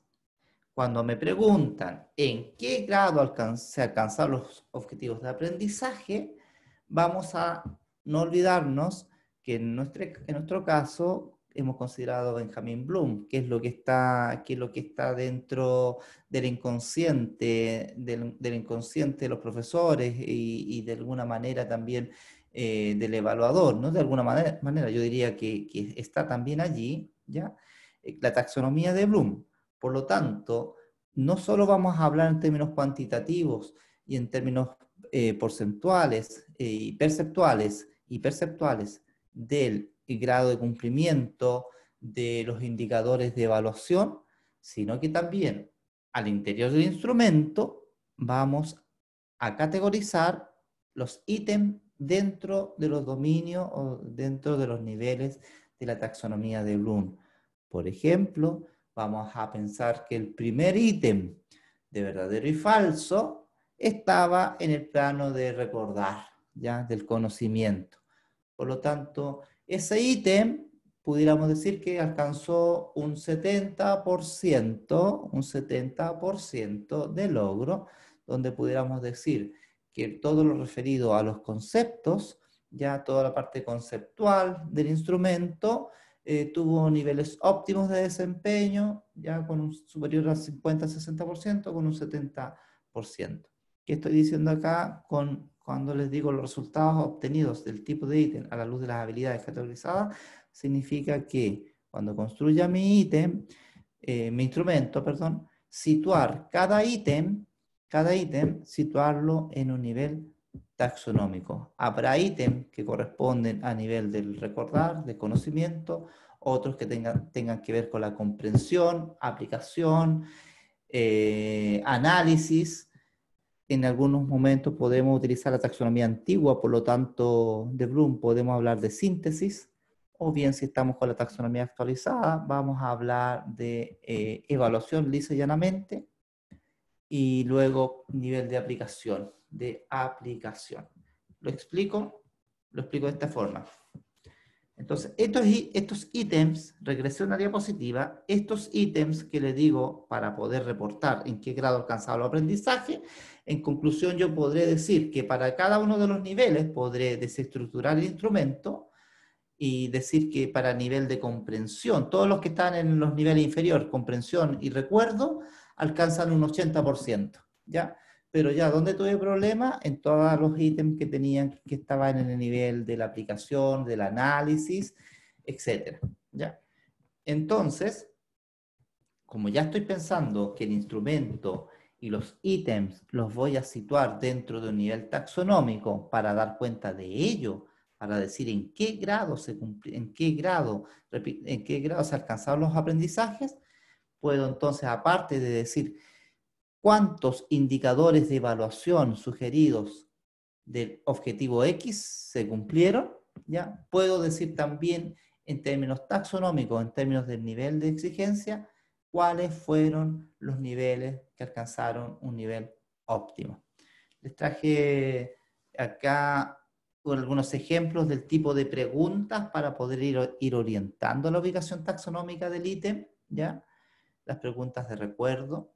cuando me preguntan en qué grado se alcanzan los objetivos de aprendizaje, vamos a no olvidarnos que en nuestro caso hemos considerado Benjamin Bloom, que es lo que está dentro del inconsciente, del inconsciente de los profesores y de alguna manera también del evaluador, ¿no? De alguna manera yo diría que está también allí, ¿ya? La taxonomía de Bloom. Por lo tanto, no solo vamos a hablar en términos cuantitativos y en términos porcentuales y perceptuales del grado de cumplimiento de los indicadores de evaluación, sino que también al interior del instrumento vamos a categorizar los ítems dentro de los dominios o dentro de los niveles de la taxonomía de Bloom. Por ejemplo, vamos a pensar que el primer ítem de verdadero y falso estaba en el plano de recordar, ¿ya? Del conocimiento. Por lo tanto, ese ítem pudiéramos decir que alcanzó un 70% de logro, donde pudiéramos decir que todo lo referido a los conceptos, ya toda la parte conceptual del instrumento, tuvo niveles óptimos de desempeño, ya con un superior al 50-60%, con un 70%. ¿Qué estoy diciendo acá cuando les digo los resultados obtenidos del tipo de ítem a la luz de las habilidades categorizadas? Significa que cuando construya mi instrumento, situar cada ítem, situarlo en un nivel taxonómico. Habrá ítems que corresponden a nivel del recordar, de conocimiento, otros que tengan que ver con la comprensión, aplicación, análisis. En algunos momentos podemos utilizar la taxonomía antigua, por lo tanto, de Bloom podemos hablar de síntesis, o bien si estamos con la taxonomía actualizada, vamos a hablar de evaluación lisa y llanamente, y luego nivel de aplicación. ¿Lo explico? Lo explico de esta forma. Entonces, estos ítems, regresión a diapositiva, estos ítems que les digo para poder reportar en qué grado alcanzado el aprendizaje, en conclusión yo podré decir que para cada uno de los niveles podré desestructurar el instrumento y decir que para nivel de comprensión, todos los que están en los niveles inferiores, comprensión y recuerdo, alcanzan un 80%, ¿ya? pero ya, ¿dónde tuve problema? En todos los ítems que tenían, que estaban en el nivel de la aplicación, del análisis, etcétera, ¿ya? Entonces, como ya estoy pensando que el instrumento y los ítems los voy a situar dentro de un nivel taxonómico para dar cuenta de ello, para decir en qué grado en qué grado se alcanzaron los aprendizajes, puedo entonces, aparte de decir cuántos indicadores de evaluación sugeridos del objetivo X se cumplieron, ¿ya? Puedo decir también en términos taxonómicos, en términos del nivel de exigencia, cuáles fueron los niveles que alcanzaron un nivel óptimo. Les traje acá algunos ejemplos del tipo de preguntas para poder ir orientando la ubicación taxonómica del ítem, ¿ya? Las preguntas de recuerdo,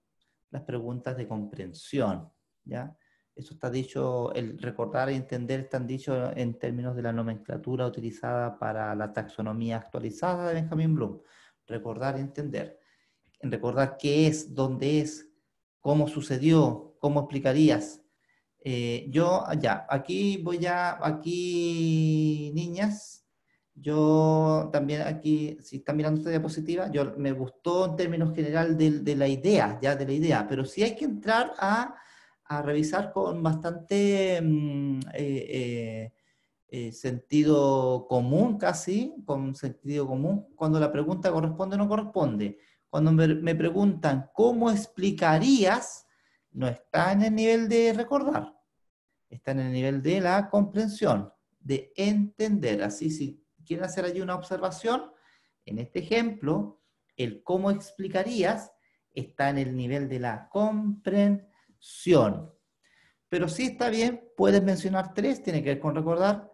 las preguntas de comprensión, ¿ya? Eso está dicho, el recordar y entender están dichos en términos de la nomenclatura utilizada para la taxonomía actualizada de Benjamin Bloom. Recordar y entender. En recordar qué es, dónde es, cómo sucedió, cómo explicarías. Aquí niñas, yo también aquí, si están mirando esta diapositiva, me gustó en términos general de la idea, pero sí hay que entrar a revisar con bastante sentido común casi, con sentido común, cuando la pregunta corresponde o no corresponde. Cuando me preguntan ¿cómo explicarías? No está en el nivel de recordar, está en el nivel de la comprensión, de entender. Así, si quieren hacer allí una observación, en este ejemplo, el cómo explicarías está en el nivel de la comprensión. Pero sí está bien, puedes mencionar 3, tiene que ver con recordar.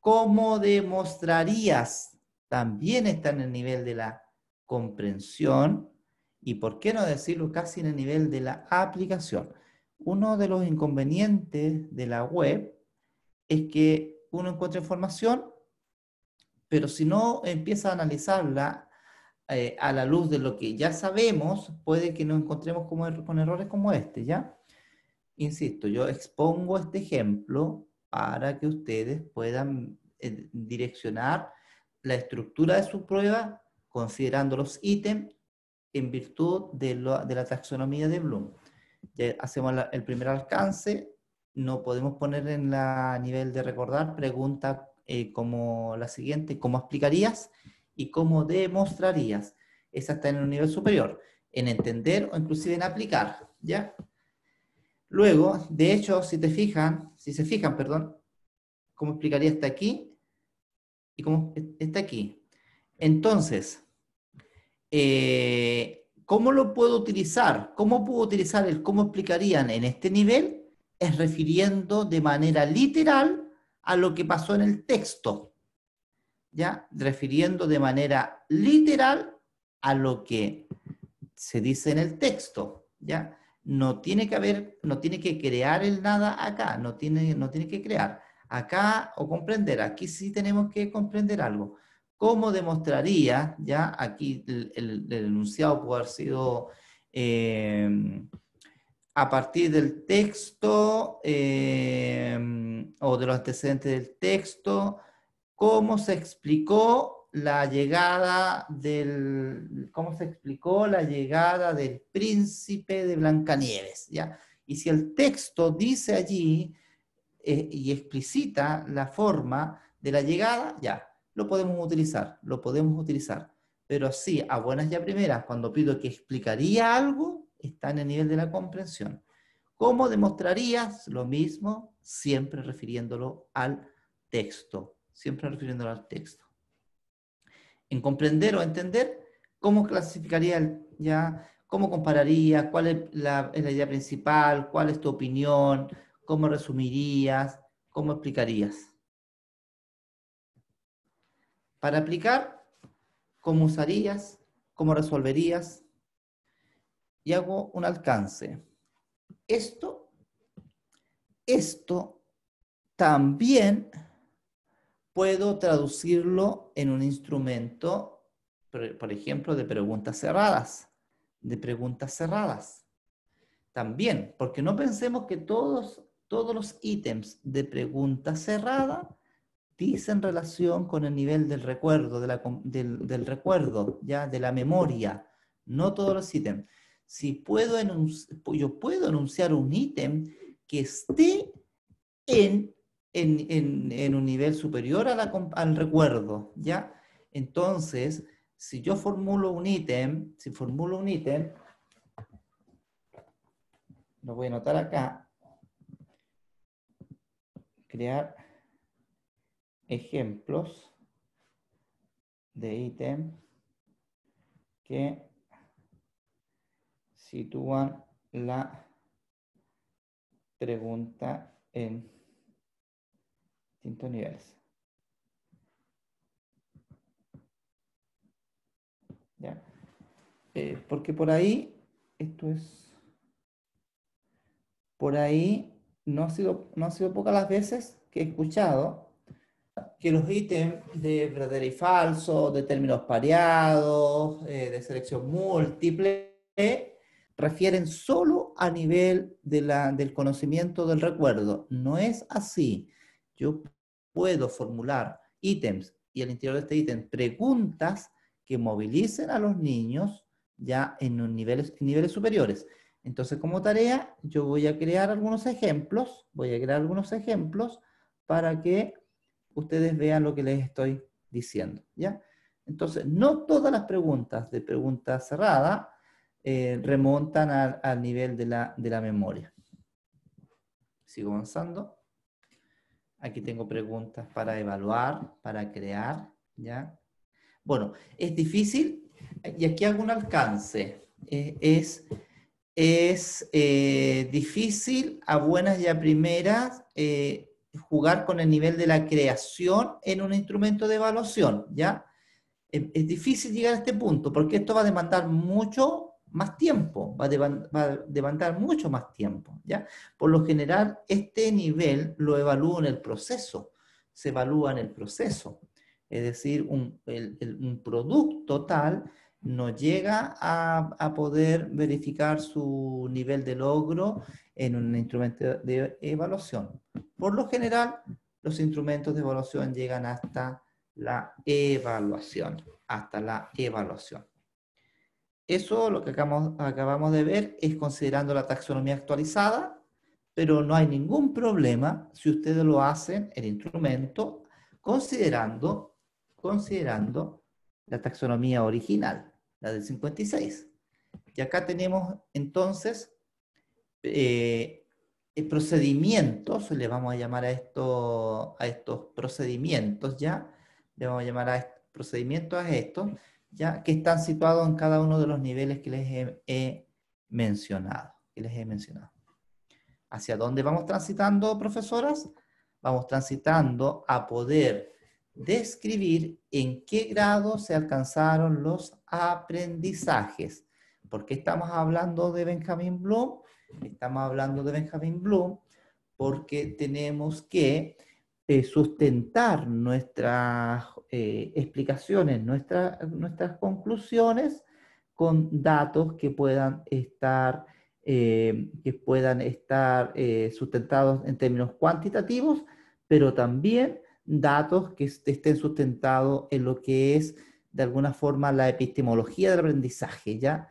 ¿Cómo demostrarías? También está en el nivel de la comprensión. Y por qué no decirlo casi en el nivel de la aplicación. Uno de los inconvenientes de la web es que uno encuentra información, pero si no empieza a analizarla a la luz de lo que ya sabemos, puede que nos encontremos con errores como este, ¿ya? Insisto, yo expongo este ejemplo para que ustedes puedan direccionar la estructura de su prueba considerando los ítems en virtud de la taxonomía de Bloom. Ya hacemos el primer alcance, no podemos poner en la nivel de recordar preguntas como la siguiente: ¿cómo explicarías? Y ¿cómo demostrarías? Esa está en un nivel superior, en entender o inclusive en aplicar, ¿ya? Luego, de hecho, si se fijan, ¿cómo explicaría está aquí? Y cómo está aquí. Entonces, ¿cómo lo puedo utilizar? ¿Cómo puedo utilizar el cómo explicarían en este nivel? Es refiriendo de manera literal a lo que pasó en el texto, ¿ya? Refiriendo de manera literal a lo que se dice en el texto, ¿ya? No tiene que crear el nada acá, no tiene que crear. Acá o comprender, aquí sí tenemos que comprender algo. ¿Cómo demostraría? Ya aquí el enunciado puede haber sido a partir del texto o de los antecedentes del texto, cómo se explicó la llegada del príncipe de Blancanieves, ¿ya? Y si el texto dice allí y explicita la forma de la llegada, ya, lo podemos utilizar. Pero sí, a buenas y a primeras, cuando pido que explicaría algo, está en el nivel de la comprensión. ¿Cómo demostrarías? Lo mismo, siempre refiriéndolo al texto. En comprender o entender, ¿cómo clasificaría cómo compararía? ¿Cuál es la idea principal? ¿Cuál es tu opinión? ¿Cómo resumirías? ¿Cómo explicarías? Para aplicar, ¿cómo usarías? ¿Cómo resolverías? Y hago un alcance. Esto también puedo traducirlo en un instrumento, por ejemplo, de preguntas cerradas. también, porque no pensemos que todos los ítems de pregunta cerrada dicen relación con el nivel del recuerdo, del recuerdo, ¿ya? De la memoria. No todos los ítems. Si yo puedo enunciar un ítem que esté en un nivel superior al recuerdo, ¿ya? Entonces, si yo formulo un ítem, lo voy a anotar acá, crear ejemplos de ítem que sitúan la pregunta en distintos niveles. ¿Ya? Porque por ahí, por ahí no ha sido pocas las veces que he escuchado que los ítems de verdadero y falso, de términos pareados, de selección múltiple, refieren solo a nivel del conocimiento del recuerdo. No es así. Yo puedo formular ítems y al interior de este ítem preguntas que movilicen a los niños ya en niveles superiores. Entonces, como tarea, yo voy a crear algunos ejemplos, para que ustedes vean lo que les estoy diciendo, ¿ya? Entonces, no todas las preguntas de pregunta cerrada remontan al nivel de la memoria. Sigo avanzando. Aquí tengo preguntas para evaluar, para crear, ¿ya? Bueno, es difícil, y aquí hago un alcance. Es difícil a buenas y a primeras jugar con el nivel de la creación en un instrumento de evaluación, ¿ya? Es difícil llegar a este punto, porque esto va a demandar mucho más tiempo, va a demandar mucho más tiempo, ¿ya? Por lo general, este nivel lo evalúo en el proceso, se evalúa en el proceso, es decir, un producto tal no llega a poder verificar su nivel de logro en un instrumento de evaluación. Por lo general, los instrumentos de evaluación llegan hasta la evaluación, Eso, lo que acabamos de ver, es considerando la taxonomía actualizada, pero no hay ningún problema si ustedes lo hacen, el instrumento, considerando la taxonomía original, la del 56. Y acá tenemos entonces procedimientos, le vamos a llamar a estos procedimientos, ¿ya? Le vamos a llamar a procedimientos a estos, ¿ya? Que están situados en cada uno de los niveles que les he mencionado. ¿Hacia dónde vamos transitando, profesoras? Vamos transitando a poder describir en qué grado se alcanzaron los aprendizajes. ¿Por qué estamos hablando de Benjamin Bloom? Estamos hablando de Benjamin Bloom porque tenemos que sustentar nuestras explicaciones, nuestras conclusiones con datos que puedan estar sustentados en términos cuantitativos, pero también datos que estén sustentados en lo que es de alguna forma la epistemología del aprendizaje, ¿ya?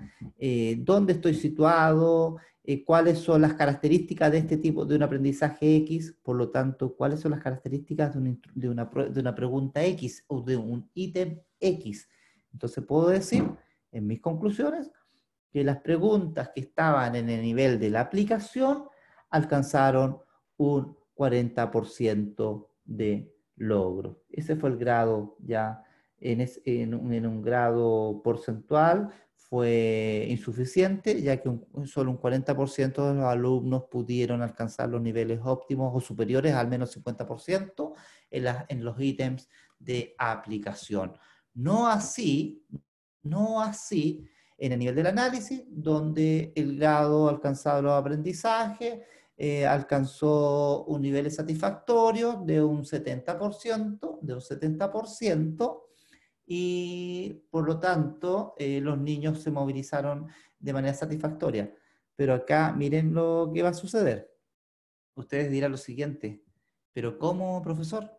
¿Dónde estoy situado? ¿Cuáles son las características de este tipo de un aprendizaje X? Por lo tanto, ¿cuáles son las características de una pregunta X o de un ítem X? Entonces puedo decir, en mis conclusiones, que las preguntas que estaban en el nivel de la aplicación alcanzaron un 40% de logro. Ese fue el grado ya, en un grado porcentual fue insuficiente, ya que solo un 40% de los alumnos pudieron alcanzar los niveles óptimos o superiores al menos 50% en los ítems de aplicación. No así en el nivel del análisis, donde el grado alcanzado de los aprendizajes alcanzó un nivel satisfactorio de un 70%, y por lo tanto los niños se movilizaron de manera satisfactoria. Pero acá miren lo que va a suceder. Ustedes dirán lo siguiente, pero ¿cómo, profesor?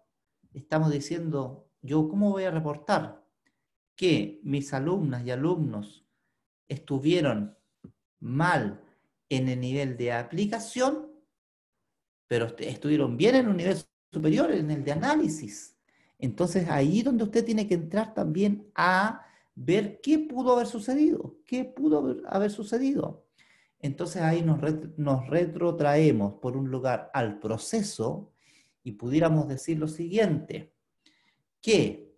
Estamos diciendo, ¿yo cómo voy a reportar que mis alumnas y alumnos estuvieron mal en el nivel de aplicación, pero estuvieron bien en un nivel superior, en el de análisis? Entonces ahí es donde usted tiene que entrar también a ver qué pudo haber sucedido, qué pudo haber sucedido. Entonces ahí nos retrotraemos por un lugar al proceso y pudiéramos decir lo siguiente, que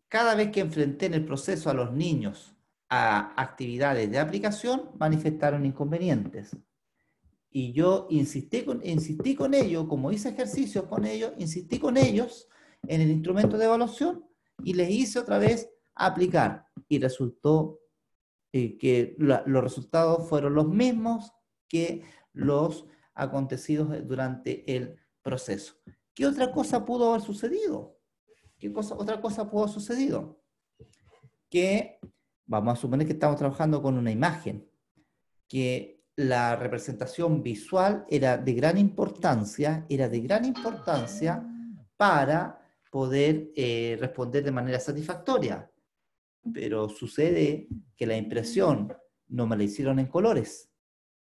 cada vez que enfrenté en el proceso a los niños a actividades de aplicación, manifestaron inconvenientes. Y yo insistí con ellos, como hice ejercicios con ellos, insistí con ellos en el instrumento de evaluación y les hice otra vez aplicar. Y resultó que los resultados fueron los mismos que los acontecidos durante el proceso. ¿Qué otra cosa pudo haber sucedido? Otra cosa pudo haber sucedido? Que vamos a suponer que estamos trabajando con una imagen, que la representación visual era de gran importancia para poder responder de manera satisfactoria. Pero sucede que la impresión no me la hicieron en colores.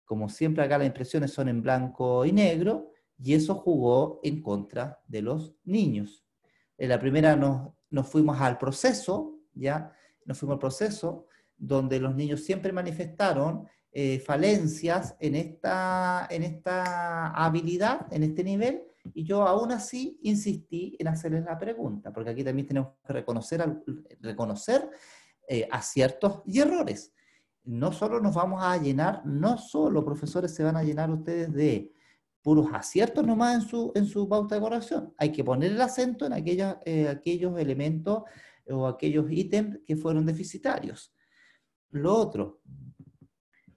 Como siempre acá las impresiones son en blanco y negro, y eso jugó en contra de los niños. En la primera nos fuimos al proceso, ¿ya? Nos fuimos al proceso, donde los niños siempre manifestaron falencias en esta habilidad, en este nivel, y yo aún así insistí en hacerles la pregunta, porque aquí también tenemos que reconocer aciertos y errores. No solo nos vamos a llenar, no solo profesores se van a llenar ustedes de puros aciertos nomás en su pauta de corrección. Hay que poner el acento en aquellos elementos o aquellos ítems que fueron deficitarios. Lo otro,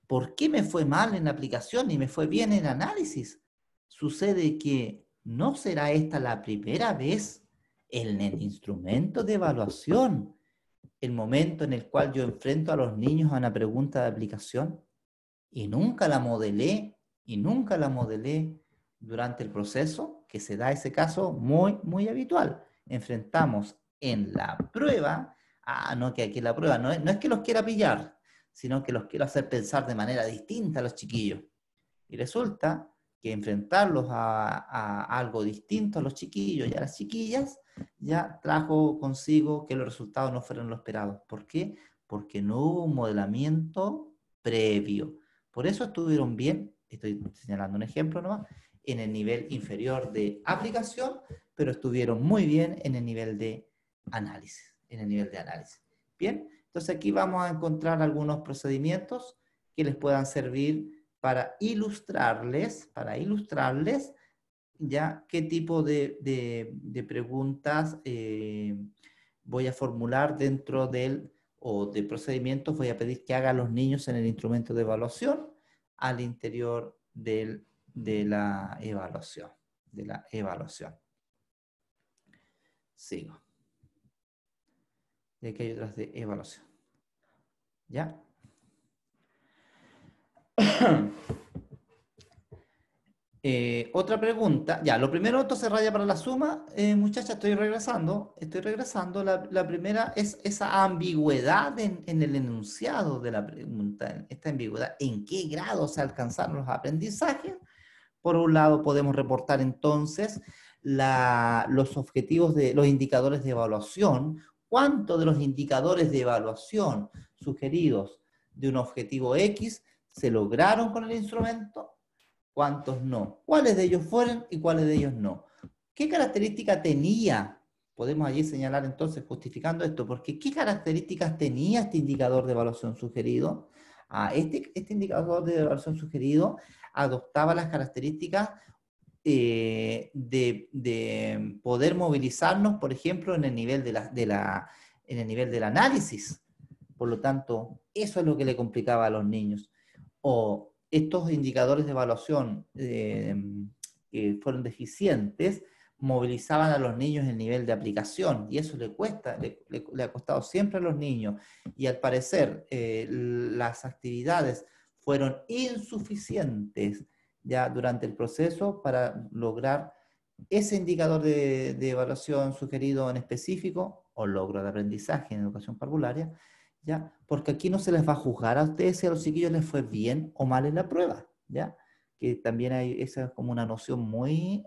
¿por qué me fue mal en la aplicación y me fue bien en análisis? Sucede que no será esta la primera vez en el instrumento de evaluación, el momento en el cual yo enfrento a los niños a una pregunta de aplicación y nunca la modelé durante el proceso, que se da ese caso muy, muy habitual. Enfrentamos en la prueba, no, que aquí la prueba no es que los quiera pillar, sino que los quiero hacer pensar de manera distinta a los chiquillos. Y resulta que enfrentarlos a algo distinto a los chiquillos y a las chiquillas ya trajo consigo que los resultados no fueron los esperados. ¿Por qué? Porque no hubo un modelamiento previo. Por eso estuvieron bien, estoy señalando un ejemplo nomás, en el nivel inferior de aplicación, pero estuvieron muy bien en el nivel de análisis. Bien, entonces aquí vamos a encontrar algunos procedimientos que les puedan servir para ilustrarles ya qué tipo de preguntas voy a formular dentro de procedimientos voy a pedir que hagan los niños en el instrumento de evaluación al interior de la evaluación. Sigo. Y aquí hay otras de evaluación. ¿Ya? Otra pregunta, ya, lo primero entonces raya para la suma, muchachas, estoy regresando, la primera es esa ambigüedad en el enunciado de la pregunta, esta ambigüedad, ¿en qué grado se alcanzaron los aprendizajes? Por un lado podemos reportar entonces los objetivos los indicadores de evaluación, cuánto de los indicadores de evaluación sugeridos de un objetivo X se lograron con el instrumento, cuántos no, cuáles de ellos fueron y cuáles de ellos no. ¿Qué característica tenía? Podemos allí señalar entonces, justificando esto, porque ¿qué características tenía este indicador de evaluación sugerido? Este indicador de evaluación sugerido adoptaba las características de poder movilizarnos, por ejemplo, en el nivel en el nivel del análisis. Por lo tanto, eso es lo que le complicaba a los niños. O estos indicadores de evaluación que fueron deficientes movilizaban a los niños el nivel de aplicación, y eso le ha costado siempre a los niños, y al parecer las actividades fueron insuficientes ya durante el proceso para lograr ese indicador de evaluación sugerido en específico, o logro de aprendizaje en educación parvularia, ¿ya? Porque aquí no se les va a juzgar a ustedes si a los chiquillos les fue bien o mal en la prueba, ¿ya? Que también hay, esa es como una noción muy,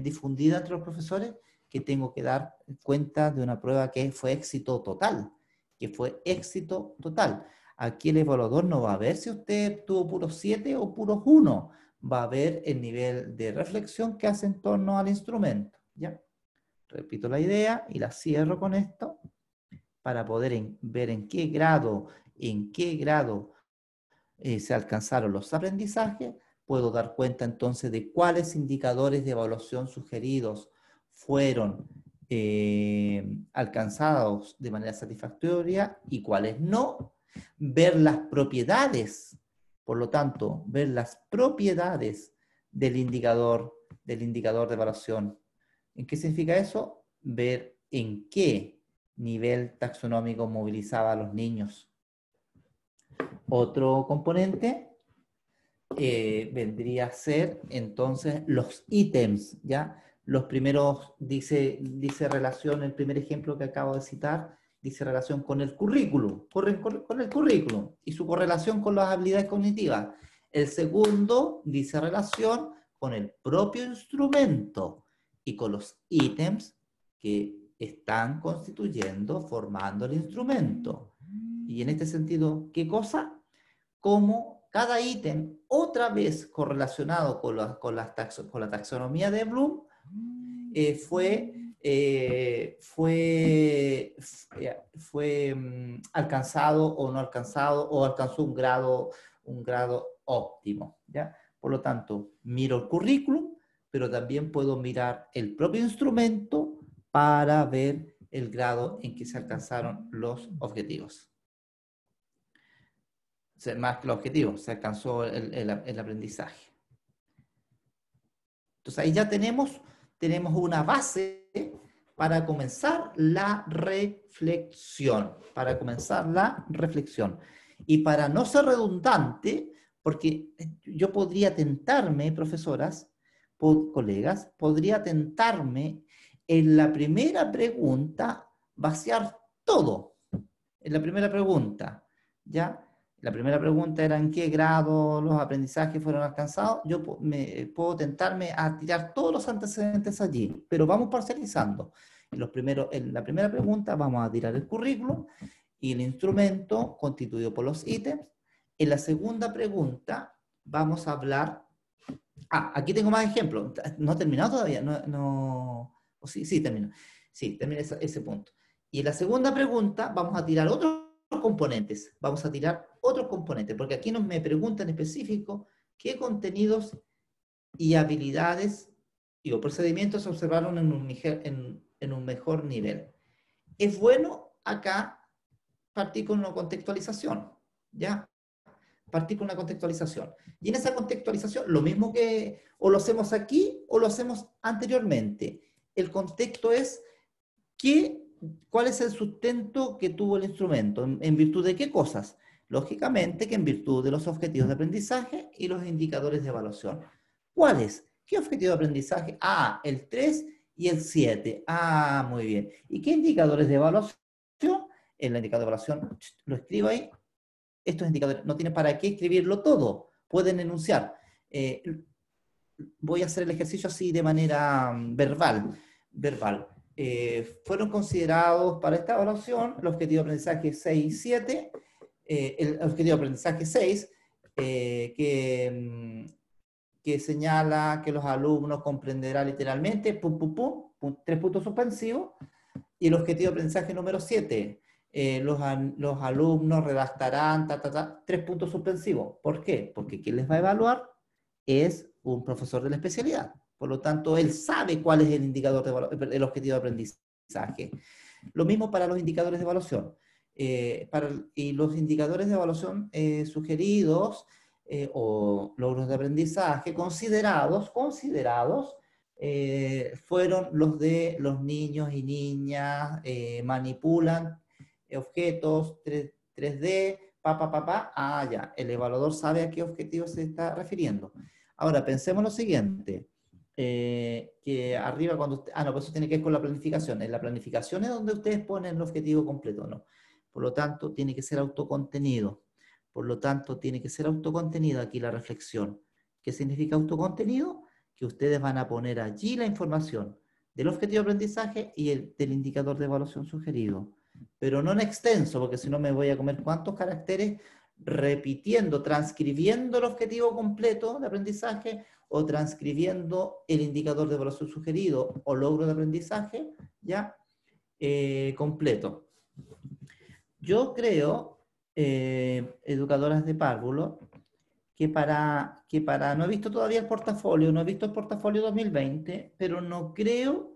difundida entre los profesores, que tengo que dar cuenta de una prueba que fue éxito total, Aquí el evaluador no va a ver si usted tuvo puros 7 o puros 1, va a ver el nivel de reflexión que hace en torno al instrumento, ¿ya? Repito la idea y la cierro con esto, para poder ver en qué grado se alcanzaron los aprendizajes. Puedo dar cuenta entonces de cuáles indicadores de evaluación sugeridos fueron alcanzados de manera satisfactoria y cuáles no. Ver las propiedades, por lo tanto, ver las propiedades del indicador de evaluación. ¿En qué significa eso? Ver en qué nivel taxonómico movilizaba a los niños. Otro componente vendría a ser entonces los ítems, ¿ya? Los primeros, dice relación, el primer ejemplo que acabo de citar, dice relación con el currículum, con el currículum y su correlación con las habilidades cognitivas. El segundo dice relación con el propio instrumento y con los ítems que están formando el instrumento. Y en este sentido, ¿qué cosa? Como cada ítem, otra vez correlacionado con la taxonomía de Bloom, fue alcanzado o no alcanzado, o alcanzó un grado óptimo, ¿ya? Por lo tanto, miro el currículum, pero también puedo mirar el propio instrumento para ver el grado en que se alcanzaron los objetivos. Más que los objetivos, se alcanzó el aprendizaje. Entonces ahí ya tenemos una base para comenzar la reflexión. Y para no ser redundante, porque yo podría tentarme, profesoras, colegas, podría tentarme en la primera pregunta vaciar todo. En la primera pregunta, ¿ya? La primera pregunta era ¿en qué grado los aprendizajes fueron alcanzados? Yo puedo tentarme a tirar todos los antecedentes allí, pero vamos parcializando. En la primera pregunta vamos a tirar el currículum y el instrumento constituido por los ítems. En la segunda pregunta vamos a hablar... aquí tengo más ejemplos. ¿No he terminado todavía? Sí, termino. Sí, termina ese punto. Y en la segunda pregunta vamos a tirar otros componentes, porque aquí me preguntan en específico qué contenidos y habilidades o procedimientos se observaron en un mejor nivel. Es bueno acá partir con una contextualización, ¿ya? Y en esa contextualización, lo mismo que o lo hacemos aquí o lo hacemos anteriormente. El contexto es ¿cuál es el sustento que tuvo el instrumento? ¿En virtud de qué cosas? Lógicamente que en virtud de los objetivos de aprendizaje y los indicadores de evaluación. ¿Cuáles? ¿Qué objetivo de aprendizaje? El 3 y el 7. Muy bien. ¿Y qué indicadores de evaluación? El indicador de evaluación, lo escribo ahí. Estos indicadores, no tienen para qué escribirlo todo. Pueden enunciar. Voy a hacer el ejercicio así de manera verbal. Fueron considerados para esta evaluación el objetivo de aprendizaje 6 y 7, el objetivo de aprendizaje 6, que señala que los alumnos comprenderán literalmente, 3 puntos suspensivos, y el objetivo de aprendizaje número 7, los alumnos redactarán, 3 puntos suspensivos. ¿Por qué? Porque quien les va a evaluar es un profesor de la especialidad. Por lo tanto, él sabe cuál es el objetivo de aprendizaje. Lo mismo para los indicadores de evaluación. Y los indicadores de evaluación sugeridos o logros de aprendizaje considerados, fueron los de los niños y niñas, manipulan objetos 3D, ya, el evaluador sabe a qué objetivo se está refiriendo. Ahora, pensemos lo siguiente, que arriba cuando usted, no, pues eso tiene que ver con la planificación. En la planificación es donde ustedes ponen el objetivo completo, ¿no? Por lo tanto, tiene que ser autocontenido. Por lo tanto, tiene que ser autocontenido aquí la reflexión. ¿Qué significa autocontenido? Que ustedes van a poner allí la información del objetivo de aprendizaje y del indicador de evaluación sugerido. Pero no en extenso, porque si no me voy a comer cuántos caracteres repitiendo, transcribiendo el objetivo completo de aprendizaje o transcribiendo el indicador de evaluación sugerido o logro de aprendizaje, ¿ya? Completo. Yo creo, educadoras de párvulo, que para, no he visto todavía el portafolio, no he visto el portafolio 2020, pero no creo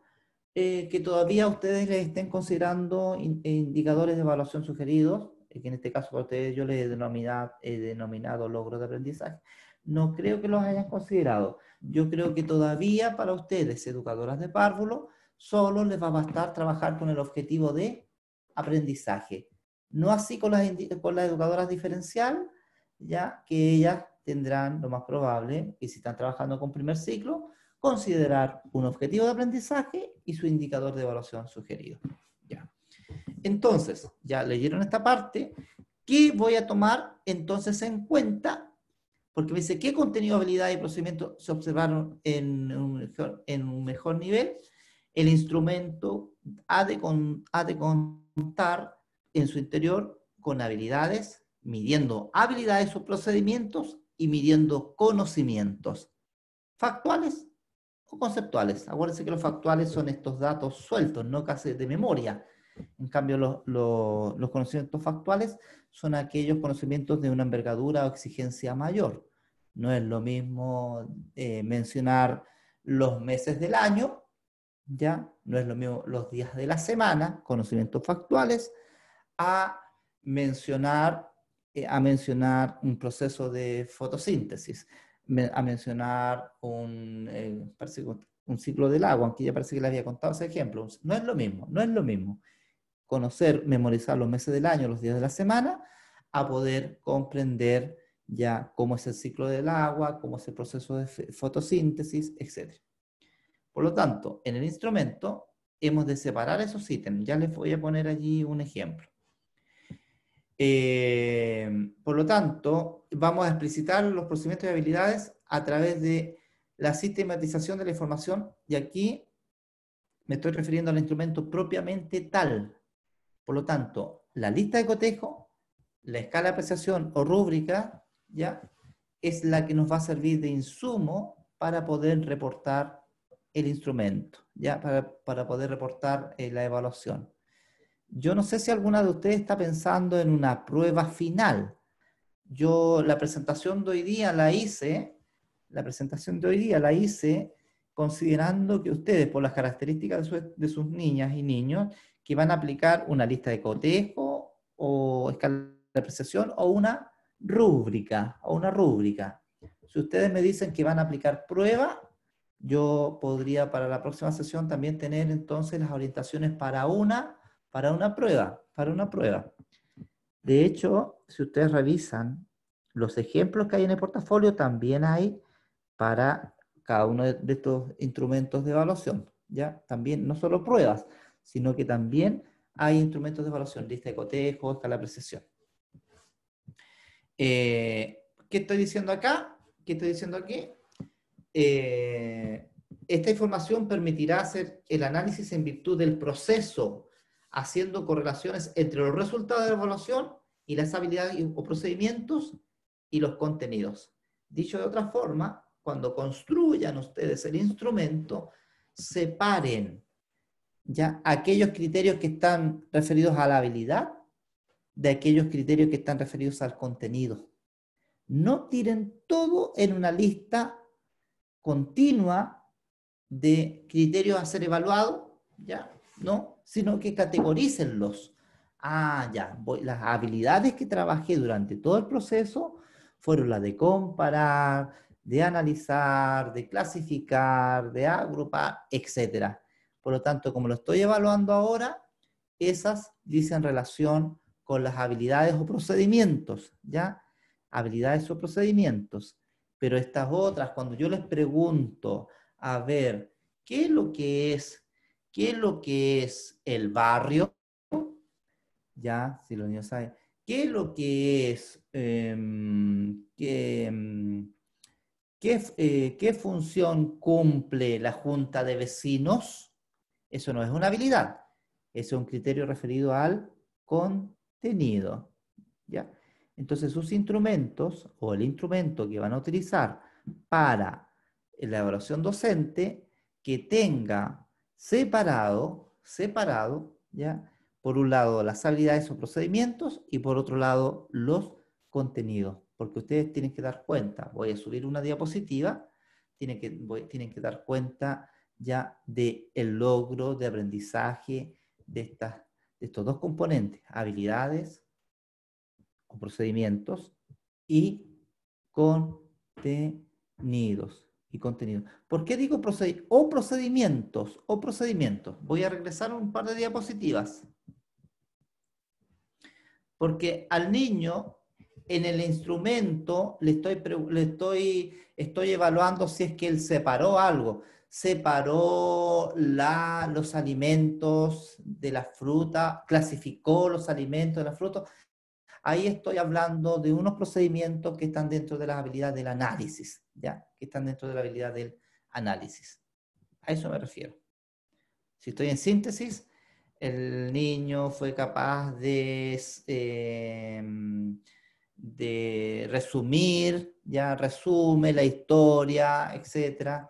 que todavía ustedes les estén considerando indicadores de evaluación sugeridos, que en este caso para ustedes yo les he denominado logros de aprendizaje. No creo que los hayan considerado. Yo creo que todavía para ustedes, educadoras de párvulo, solo les va a bastar trabajar con el objetivo de aprendizaje. No así con las educadoras diferencial, ya que ellas tendrán, lo más probable, que si están trabajando con primer ciclo, considerar un objetivo de aprendizaje y su indicador de evaluación sugerido. Ya. Entonces, ya leyeron esta parte. ¿Qué voy a tomar entonces en cuenta? Porque me dice, ¿qué contenido, habilidad y procedimiento se observaron en un mejor nivel? El instrumento ha de contar en su interior con habilidades, midiendo habilidades o procedimientos y midiendo conocimientos factuales o conceptuales. Acuérdense que los factuales son estos datos sueltos, no casi de memoria. En cambio, los conocimientos factuales son aquellos conocimientos de una envergadura o exigencia mayor. No es lo mismo mencionar los meses del año, ¿ya? No es lo mismo los días de la semana, conocimientos factuales, a mencionar un proceso de fotosíntesis, a mencionar un ciclo del agua, aunque ya parece que le había contado ese ejemplo. No es lo mismo, no es lo mismo conocer, memorizar los meses del año, los días de la semana, a poder comprender ya cómo es el ciclo del agua, cómo es el proceso de fotosíntesis, etc. Por lo tanto, en el instrumento hemos de separar esos ítems. Ya les voy a poner allí un ejemplo. Por lo tanto, vamos a explicitar los procedimientos y habilidades a través de la sistematización de la información, y aquí me estoy refiriendo al instrumento propiamente tal. Por lo tanto, la lista de cotejo, la escala de apreciación o rúbrica, ¿ya? Es la que nos va a servir de insumo para poder reportar el instrumento, ¿ya? Para poder reportar la evaluación. Yo no sé si alguna de ustedes está pensando en una prueba final. Yo la presentación de hoy día la hice considerando que ustedes, por las características de sus niñas y niños, que van a aplicar una lista de cotejo o escala de apreciación o una rúbrica. Si ustedes me dicen que van a aplicar prueba, yo podría para la próxima sesión también tener entonces las orientaciones para una prueba. De hecho, si ustedes revisan los ejemplos que hay en el portafolio, también hay para cada uno de estos instrumentos de evaluación, ¿ya? También, no solo pruebas, sino que también hay instrumentos de evaluación, lista de cotejo, escala de apreciación. ¿Qué estoy diciendo acá? ¿Qué estoy diciendo aquí? Esta información permitirá hacer el análisis en virtud del proceso, haciendo correlaciones entre los resultados de la evaluación y las habilidades o procedimientos y los contenidos. Dicho de otra forma, cuando construyan ustedes el instrumento, separen ya aquellos criterios que están referidos a la habilidad de aquellos criterios que están referidos al contenido. No tiren todo en una lista continua de criterios a ser evaluados, ¿ya? No, sino que categorícenlos. Las habilidades que trabajé durante todo el proceso fueron las de comparar, de analizar, de clasificar, de agrupar, etc. Por lo tanto, como lo estoy evaluando ahora, esas dicen relación con las habilidades o procedimientos, ¿ya? Habilidades o procedimientos. Pero estas otras, cuando yo les pregunto, a ver, ¿qué es lo que es el barrio? Ya, si los niños saben. ¿Qué es lo que es, qué función cumple la junta de vecinos? Eso no es una habilidad, eso es un criterio referido al contenido, ¿ya? Entonces sus instrumentos, o el instrumento que van a utilizar para la evaluación docente, que tenga separado, ¿ya? Por un lado las habilidades o procedimientos y por otro lado los contenidos, porque ustedes tienen que dar cuenta, voy a subir una diapositiva, tienen que dar cuenta ya del logro de aprendizaje de estos dos componentes, habilidades o procedimientos y contenidos. ¿Por qué digo procedimientos? Voy a regresar un par de diapositivas. Porque al niño, en el instrumento, estoy evaluando si es que él separó algo. Separó los alimentos de la fruta, clasificó los alimentos de la fruta. Ahí estoy hablando de unos procedimientos que están dentro de las habilidades del análisis, ¿ya? Que están dentro de la habilidad del análisis. A eso me refiero. Si estoy en síntesis, el niño fue capaz de resumir, ya resume la historia, etc.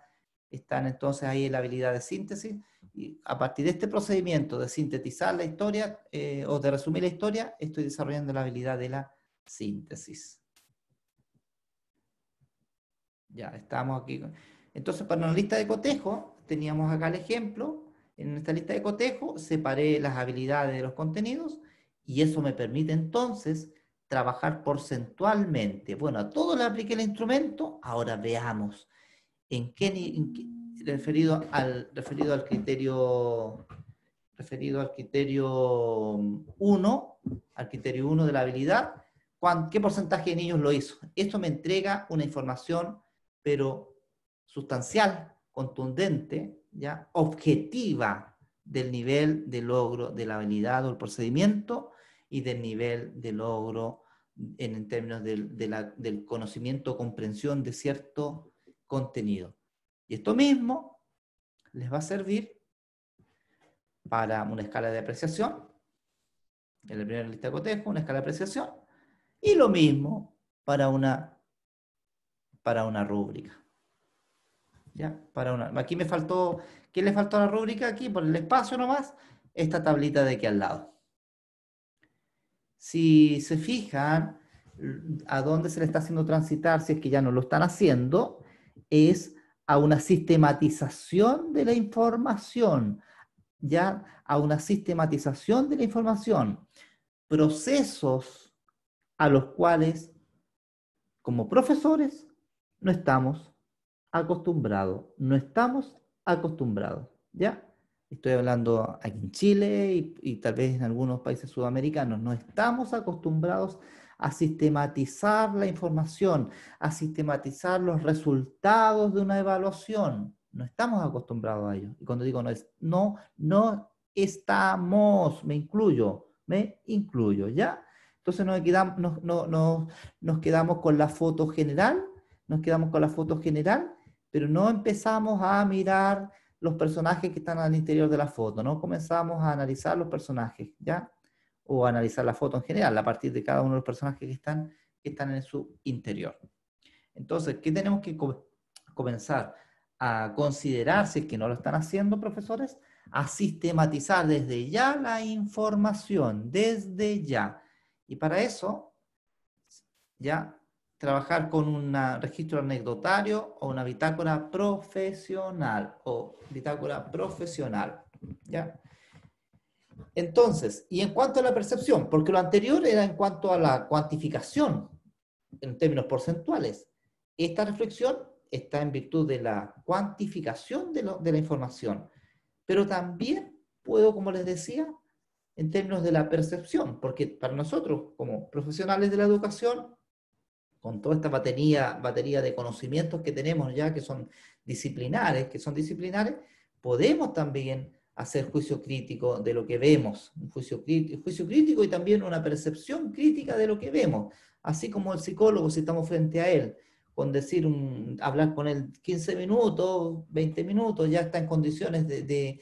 Están entonces ahí en la habilidad de síntesis. Y a partir de este procedimiento de sintetizar la historia o de resumir la historia, estoy desarrollando la habilidad de la síntesis. Ya estamos aquí. Entonces, para una lista de cotejo, teníamos acá el ejemplo. En esta lista de cotejo separé las habilidades de los contenidos y eso me permite entonces trabajar porcentualmente. Bueno, a todo le apliqué el instrumento, ahora veamos referido al criterio 1, al criterio 1 de la habilidad, ¿qué porcentaje de niños lo hizo? Esto me entrega una información, pero sustancial, contundente, ¿ya? Objetiva del nivel de logro de la habilidad o el procedimiento y del nivel de logro en términos del conocimiento o comprensión de cierto contenido. Y esto mismo les va a servir para una escala de apreciación, en la primera lista de cotejo, una escala de apreciación, y lo mismo para una rúbrica. ¿Ya? Aquí me faltó, ¿qué le faltó a la rúbrica? Aquí, por el espacio nomás, esta tablita de aquí al lado. Si se fijan, a dónde se le está haciendo transitar, si es que ya no lo están haciendo, es a una sistematización de la información, ya a una sistematización de la información, procesos a los cuales, como profesores, no estamos acostumbrados, ¿ya? Estoy hablando aquí en Chile y tal vez en algunos países sudamericanos, no estamos acostumbrados a sistematizar la información, a sistematizar los resultados de una evaluación. No estamos acostumbrados a ello. Y cuando digo no estamos, me incluyo, ¿ya? Entonces nos quedamos con la foto general, pero no empezamos a mirar los personajes que están al interior de la foto, no comenzamos a analizar los personajes, ¿ya? O a analizar la foto en general, a partir de cada uno de los personajes que están en su interior. Entonces, ¿qué tenemos que comenzar a considerar, si es que no lo están haciendo, profesores? A sistematizar desde ya la información, desde ya. Y para eso, ya, trabajar con un registro anecdotario o una bitácora profesional, ¿ya? Entonces, y en cuanto a la percepción, porque lo anterior era en cuanto a la cuantificación, en términos porcentuales. Esta reflexión está en virtud de la cuantificación de la información, pero también puedo, como les decía, en términos de la percepción, porque para nosotros, como profesionales de la educación, con toda esta batería de conocimientos que tenemos ya, que son disciplinares, podemos también hacer juicio crítico de lo que vemos, un juicio crítico y también una percepción crítica de lo que vemos, así como el psicólogo, si estamos frente a él, con decir, hablar con él 15 minutos, 20 minutos, ya está en condiciones de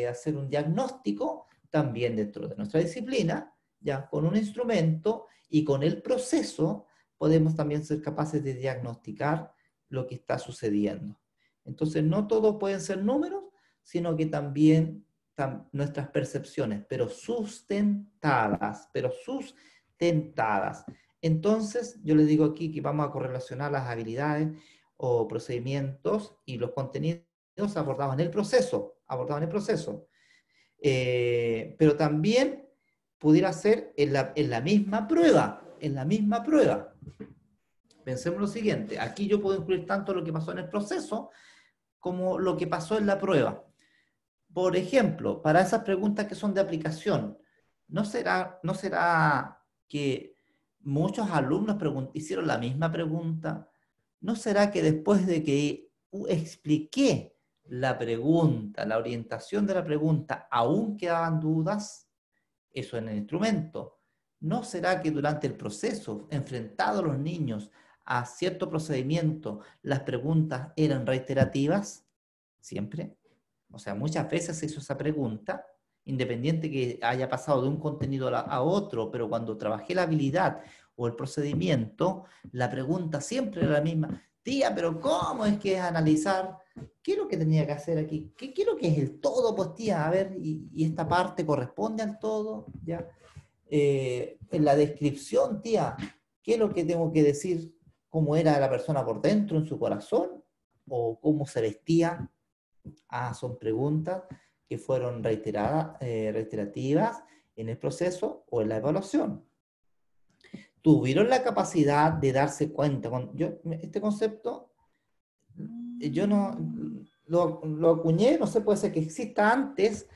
hacer un diagnóstico, también dentro de nuestra disciplina, ya con un instrumento y con el proceso, podemos también ser capaces de diagnosticar lo que está sucediendo. Entonces, no todo pueden ser números, sino que también nuestras percepciones, pero sustentadas. Entonces, yo les digo aquí que vamos a correlacionar las habilidades o procedimientos y los contenidos abordados en el proceso, pero también pudiera ser en la misma prueba, Pensemos lo siguiente, aquí yo puedo incluir tanto lo que pasó en el proceso como lo que pasó en la prueba. Por ejemplo, para esas preguntas que son de aplicación, ¿no será que muchos alumnos hicieron la misma pregunta? ¿No será que después de que expliqué la pregunta, la orientación de la pregunta, aún quedaban dudas? Eso en el instrumento. ¿No será que durante el proceso, enfrentados los niños a cierto procedimiento, las preguntas eran reiterativas? Siempre. O sea, muchas veces se hizo esa pregunta, independiente que haya pasado de un contenido a otro, pero cuando trabajé la habilidad o el procedimiento, la pregunta siempre era la misma. Tía, pero ¿cómo es que es analizar? ¿Qué es lo que tenía que hacer aquí? ¿Qué es lo que es el todo? Pues tía, a ver, y esta parte corresponde al todo, ¿ya? En la descripción, tía, ¿qué es lo que tengo que decir? ¿Cómo era la persona por dentro, en su corazón? ¿O cómo se vestía? Son preguntas que fueron reiterativas en el proceso o en la evaluación. Tuvieron la capacidad de darse cuenta. Este concepto, yo no lo acuñé, no sé, puede ser que exista antes,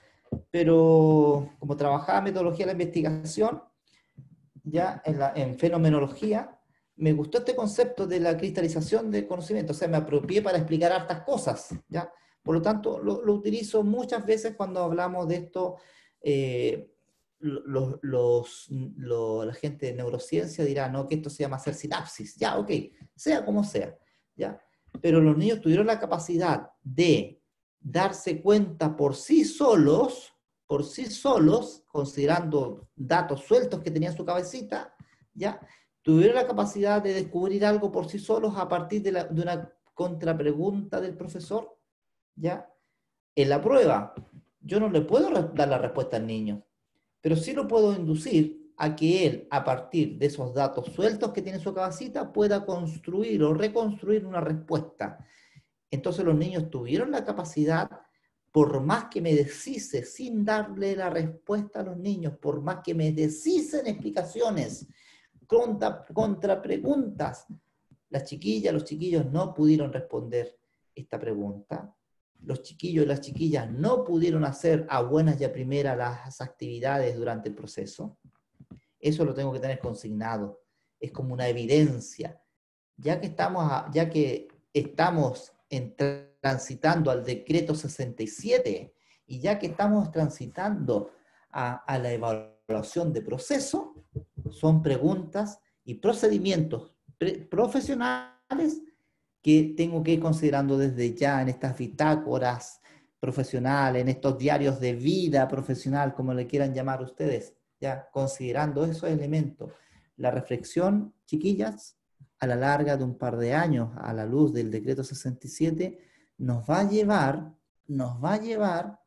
pero como trabajaba metodología de la investigación, ya en fenomenología, me gustó este concepto de la cristalización de conocimiento, o sea, me apropié para explicar hartas cosas, ¿ya? Por lo tanto, lo utilizo muchas veces cuando hablamos de esto. La gente de neurociencia dirá, no, que esto se llama hacer sinapsis. Ya, ok, sea como sea, ¿ya? Pero los niños tuvieron la capacidad de darse cuenta por sí solos, considerando datos sueltos que tenía en su cabecita, ¿ya? Tuvieron la capacidad de descubrir algo por sí solos a partir de una contrapregunta del profesor, ¿ya? En la prueba, yo no le puedo dar la respuesta al niño, pero sí lo puedo inducir a que él, a partir de esos datos sueltos que tiene en su cabecita, pueda construir o reconstruir una respuesta. Entonces los niños tuvieron la capacidad, por más que me deshice sin darle la respuesta a los niños, por más que me deshicen explicaciones, contra preguntas, las chiquillas, los chiquillos no pudieron responder esta pregunta. Los chiquillos y las chiquillas no pudieron hacer a buenas y a primeras las actividades durante el proceso. Eso lo tengo que tener consignado. Es como una evidencia. Ya que estamos transitando al decreto 67 y ya que estamos transitando a la evaluación de proceso, son preguntas y procedimientos profesionales que tengo que ir considerando desde ya en estas bitácoras profesionales, en estos diarios de vida profesional, como le quieran llamar ustedes, ya considerando esos elementos. La reflexión, chiquillas, a la larga de un par de años, a la luz del decreto 67, nos va a llevar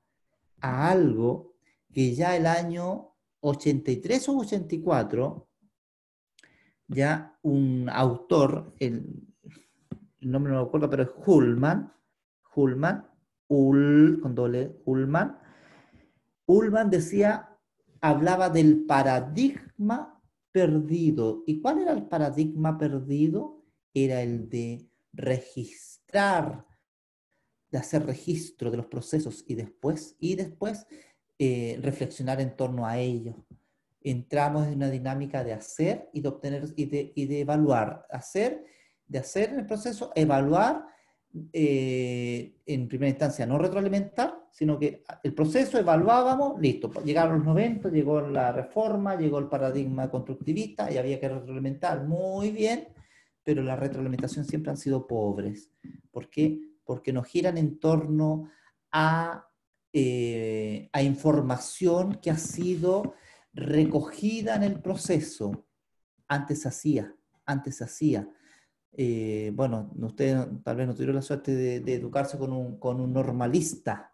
a algo que ya el año 83 o 84, ya un autor, el nombre no me acuerdo, pero es Ullmann decía, hablaba del paradigma perdido. ¿Y cuál era el paradigma perdido? Era el de registrar, de hacer registro de los procesos y después reflexionar en torno a ellos. Entramos en una dinámica de hacer y de obtener y de evaluar. De hacer en el proceso, evaluar, en primera instancia no retroalimentar, sino que el proceso evaluábamos, listo, llegaron los 90, llegó la reforma, llegó el paradigma constructivista y había que retroalimentar, muy bien, pero la retroalimentación siempre han sido pobres. ¿Por qué? Porque nos giran en torno a información que ha sido recogida en el proceso. Antes se hacía. Bueno, ustedes tal vez no tuvieron la suerte de educarse con un normalista.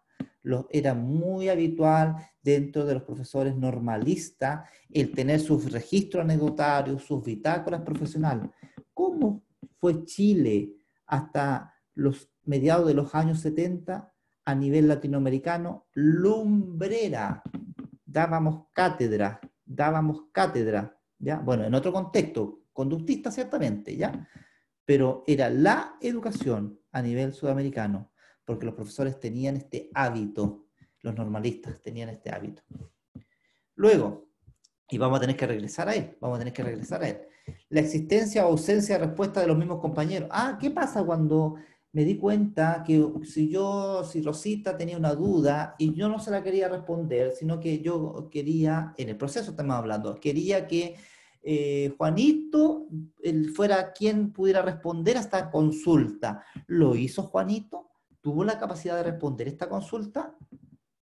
Era muy habitual dentro de los profesores normalistas el tener sus registros anecdotarios, sus bitácoras profesionales. ¿Cómo fue Chile hasta los mediados de los años 70 a nivel latinoamericano? Lumbrera. Dábamos cátedra, ¿ya? Bueno, en otro contexto, conductista ciertamente, ¿ya? Pero era la educación a nivel sudamericano, porque los profesores tenían este hábito, los normalistas tenían este hábito. Luego, y vamos a tener que regresar a él, la existencia o ausencia de respuesta de los mismos compañeros. ¿Qué pasa cuando me di cuenta que si Rosita tenía una duda y yo no se la quería responder, sino que yo quería, en el proceso estamos hablando, quería que Juanito fuera quien pudiera responder a esta consulta? ¿Lo hizo Juanito? ¿Tuvo la capacidad de responder esta consulta?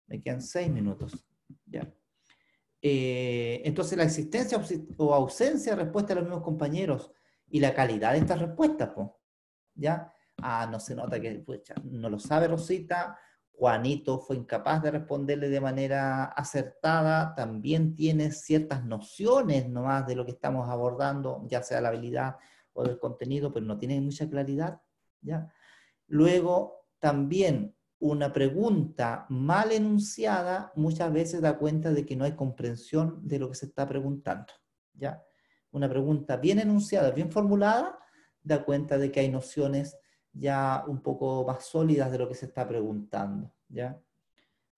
Me quedan 6 minutos. Ya. Entonces la existencia o ausencia de respuesta de los mismos compañeros y la calidad de estas respuestas, ¿ya? No se nota que no lo sabe Rosita, Juanito fue incapaz de responderle de manera acertada, también tiene ciertas nociones nomás de lo que estamos abordando, ya sea la habilidad o del contenido, pero no tiene mucha claridad, ¿ya? Luego, también una pregunta mal enunciada muchas veces da cuenta de que no hay comprensión de lo que se está preguntando, ¿ya? Una pregunta bien enunciada, bien formulada, da cuenta de que hay nociones ya un poco más sólidas de lo que se está preguntando, ¿ya?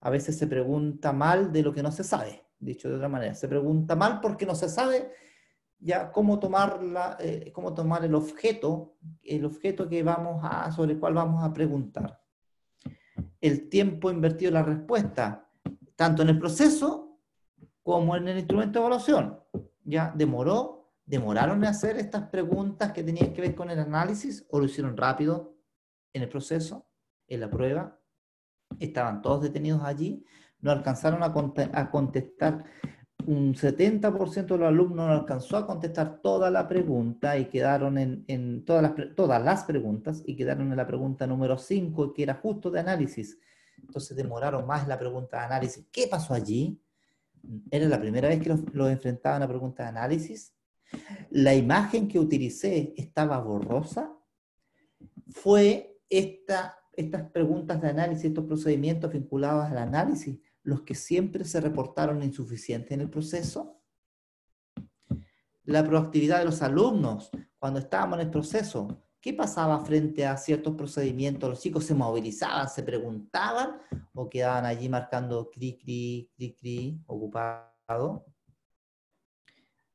A veces se pregunta mal de lo que no se sabe, dicho de otra manera. Se pregunta mal porque no se sabe ya cómo tomar el objeto sobre el cual vamos a preguntar. El tiempo invertido en la respuesta, tanto en el proceso como en el instrumento de evaluación, ya demoraron en hacer estas preguntas que tenían que ver con el análisis, o lo hicieron rápido en el proceso, en la prueba. Estaban todos detenidos allí, no alcanzaron a contestar. Un 70% de los alumnos no alcanzó a contestar toda la pregunta y quedaron en todas las preguntas y quedaron en la pregunta número 5, que era justo de análisis. Entonces demoraron más en la pregunta de análisis. ¿Qué pasó allí? Era la primera vez que los enfrentaban a preguntas de análisis. La imagen que utilicé estaba borrosa. Fue estas preguntas de análisis, estos procedimientos vinculados al análisis, los que siempre se reportaron insuficientes en el proceso. La proactividad de los alumnos cuando estábamos en el proceso. ¿Qué pasaba frente a ciertos procedimientos? ¿Los chicos se movilizaban, se preguntaban o quedaban allí marcando cri, ocupado?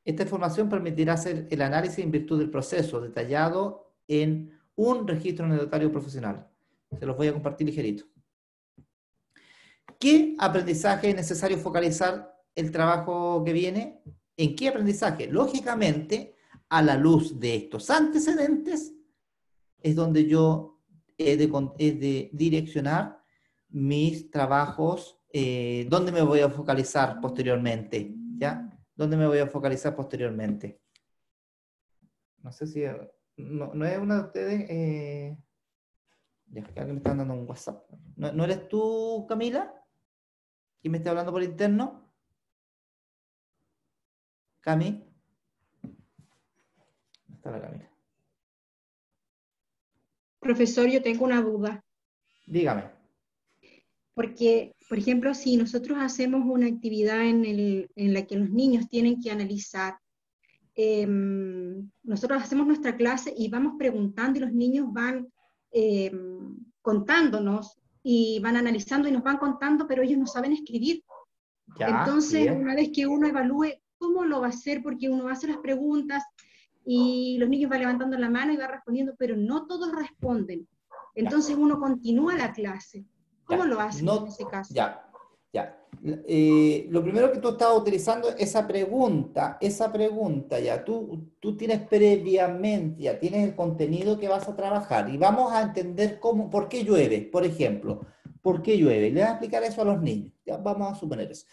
Esta información permitirá hacer el análisis en virtud del proceso detallado en un registro anecdotario profesional. Se los voy a compartir ligerito. ¿Qué aprendizaje es necesario focalizar el trabajo que viene? ¿En qué aprendizaje? Lógicamente, a la luz de estos antecedentes, es donde yo he de direccionar mis trabajos, dónde me voy a focalizar posteriormente, ¿ya? ¿Dónde me voy a focalizar posteriormente? No sé si... No es una de ustedes... ya, que alguien me está mandando un WhatsApp. ¿No eres tú, Camila? ¿Quién me está hablando por interno? ¿Cami? ¿Dónde está la Camila? Profesor, yo tengo una duda. Dígame. Porque, por ejemplo, si nosotros hacemos una actividad en la que los niños tienen que analizar nosotros hacemos nuestra clase y vamos preguntando y los niños van contándonos y van analizando y nos van contando, pero ellos no saben escribir. Ya, Entonces, bien. una vez que uno evalúe cómo lo va a hacer, porque uno hace las preguntas y los niños van levantando la mano y van respondiendo, pero no todos responden. Entonces uno continúa la clase. ¿Cómo Ya, lo hacen no, en ese caso? ya. Lo primero que tú estabas utilizando, esa pregunta, ya, tú tienes previamente, ya tienes el contenido que vas a trabajar y vamos a entender por qué llueve, por ejemplo. ¿Por qué llueve? Le vas a explicar eso a los niños, ya, vamos a suponer eso.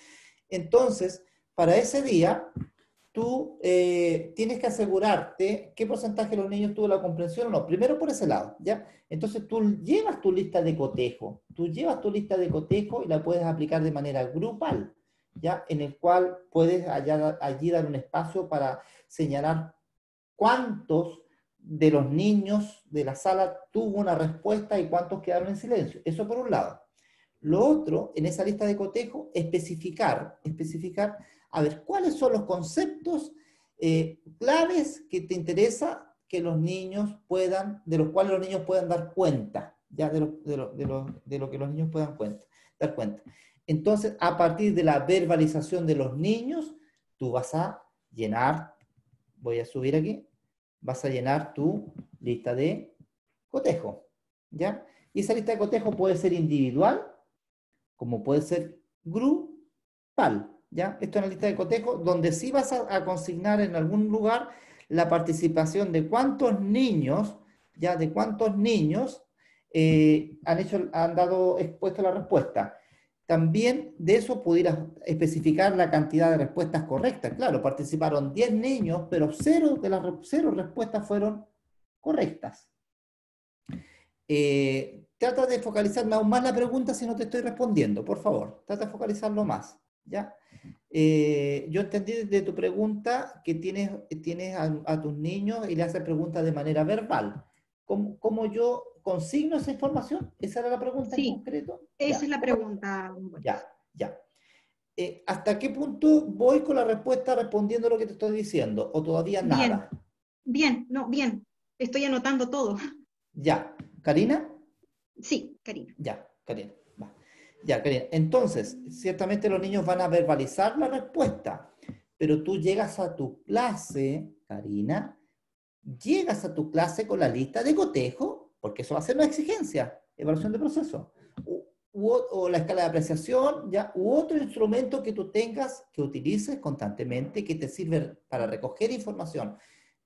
Entonces, para ese día, tú tienes que asegurarte qué porcentaje de los niños tuvo la comprensión o no. Primero por ese lado, ¿ya? Entonces tú llevas tu lista de cotejo, y la puedes aplicar de manera grupal, ¿ya? En el cual puedes allí dar un espacio para señalar cuántos de los niños de la sala tuvo una respuesta y cuántos quedaron en silencio. Eso por un lado. Lo otro, en esa lista de cotejo, especificar, a ver, cuáles son los conceptos claves que te interesa que los niños de los cuales los niños puedan dar cuenta, ya de lo que los niños puedan dar cuenta. Entonces, a partir de la verbalización de los niños, tú vas a llenar, voy a subir aquí, vas a llenar tu lista de cotejo, ¿ya? Y esa lista de cotejo puede ser individual, como puede ser grupal, ¿ya? Esto es una lista de cotejo donde sí vas a consignar en algún lugar la participación de cuántos niños, ¿ya? De cuántos niños han dado expuesto la respuesta. También de eso pudieras especificar la cantidad de respuestas correctas. Claro, participaron 10 niños, pero 0 de las 0 respuestas fueron correctas. Trata de focalizarme aún más la pregunta si no te estoy respondiendo, por favor. Trata de focalizarlo más, ¿ya? Yo entendí de tu pregunta que tienes a tus niños y le haces preguntas de manera verbal. ¿Cómo yo consigno esa información? ¿Esa era la pregunta en concreto? Esa Ya. es la pregunta. Ya. ¿Hasta qué punto voy con la respuesta respondiendo lo que te estoy diciendo? ¿O todavía nada? Bien. Estoy anotando todo. Ya. ¿Karina? Sí, Karina. Ya, Karina. Va. Ya, Karina. Entonces, ciertamente los niños van a verbalizar la respuesta, pero tú llegas a tu clase, Karina, llegas a tu clase con la lista de cotejo, porque eso va a ser una exigencia, evaluación de proceso, o la escala de apreciación, ya, u otro instrumento que tú tengas, que utilices constantemente, que te sirve para recoger información.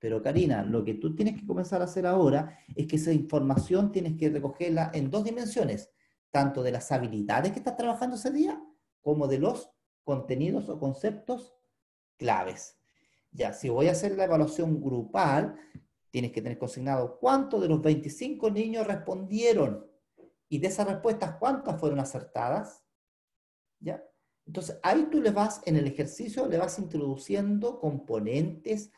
Pero Karina, lo que tú tienes que comenzar a hacer ahora es que esa información tienes que recogerla en 2 dimensiones, tanto de las habilidades que estás trabajando ese día, como de los contenidos o conceptos claves. Ya, si voy a hacer la evaluación grupal, tienes que tener consignado cuántos de los 25 niños respondieron y de esas respuestas, ¿cuántas fueron acertadas? ¿Ya? Entonces, ahí tú en el ejercicio, le vas introduciendo componentes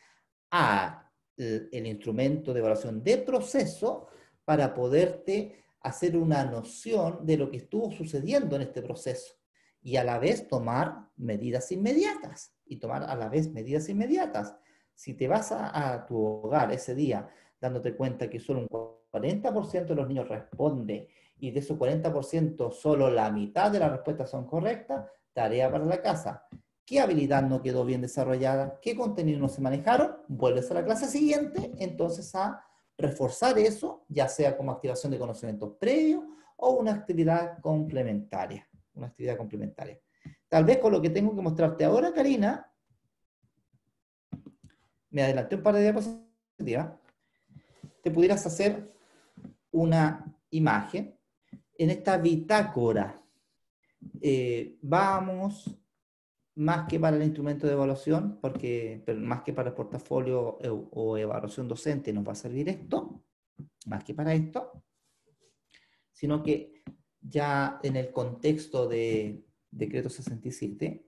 el instrumento de evaluación de proceso para poderte hacer una noción de lo que estuvo sucediendo en este proceso y a la vez tomar medidas inmediatas. Si te vas a tu hogar ese día dándote cuenta que solo un 40% de los niños responde y de esos 40% solo la mitad de las respuestas son correctas, tarea para la casa. ¿Qué habilidad no quedó bien desarrollada? ¿Qué contenido no se manejaron? Vuelves a la clase siguiente, entonces a reforzar eso, ya sea como activación de conocimientos previos o una actividad complementaria. Tal vez con lo que tengo que mostrarte ahora, Karina, me adelanté un par de diapositivas, te pudieras hacer una imagen en esta bitácora. Vamos, más que para el instrumento de evaluación, pero más que para el portafolio o evaluación docente nos va a servir esto, más que para esto, sino que ya en el contexto de Decreto 67,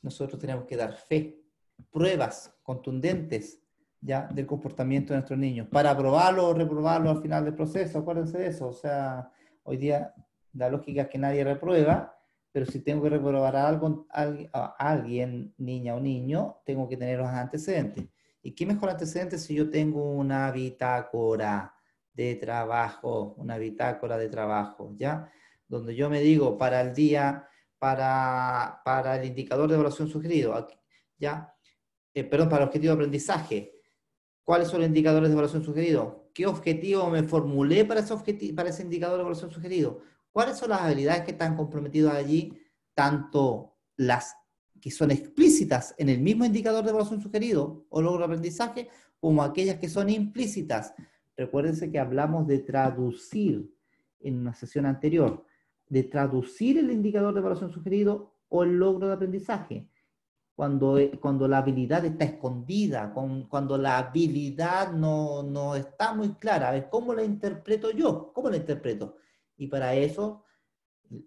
nosotros tenemos que dar fe, pruebas contundentes ya del comportamiento de nuestros niños, para aprobarlo o reprobarlo al final del proceso. Acuérdense de eso. O sea, hoy día la lógica es que nadie reprueba, pero si tengo que reprobar a alguien, niña o niño, tengo que tener los antecedentes. ¿Y qué mejor antecedente si yo tengo una bitácora de trabajo, ¿ya? Donde yo me digo para el día, para el indicador de evaluación sugerido, ¿ya? Perdón, para el objetivo de aprendizaje. ¿Cuáles son los indicadores de evaluación sugerido? ¿Qué objetivo me formulé para ese indicador de evaluación sugerido? ¿Cuáles son las habilidades que están comprometidas allí? Tanto las que son explícitas en el mismo indicador de evaluación sugerido o logro de aprendizaje, como aquellas que son implícitas. Recuérdense que hablamos de traducir en una sesión anterior, de traducir el indicador de evaluación sugerido o el logro de aprendizaje. Cuando la habilidad está escondida, cuando la habilidad no está muy clara, a ver, ¿cómo la interpreto yo? ¿Cómo la interpreto? Y para eso,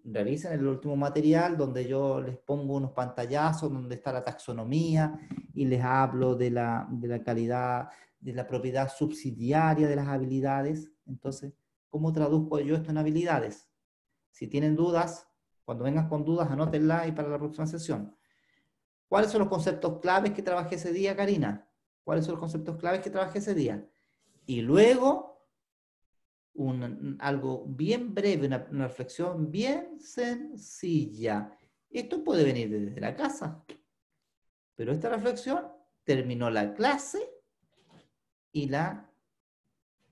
revisen el último material donde yo les pongo unos pantallazos, donde está la taxonomía, y les hablo de la calidad, de la propiedad subsidiaria de las habilidades. Entonces, ¿cómo traduzco yo esto en habilidades? Si tienen dudas, cuando vengan con dudas, anótenlas y para la próxima sesión. ¿Cuáles son los conceptos claves que trabajé ese día, Karina? ¿Cuáles son los conceptos claves que trabajé ese día? Y luego, algo bien breve, una reflexión bien sencilla. Esto puede venir desde la casa, pero esta reflexión terminó la clase y la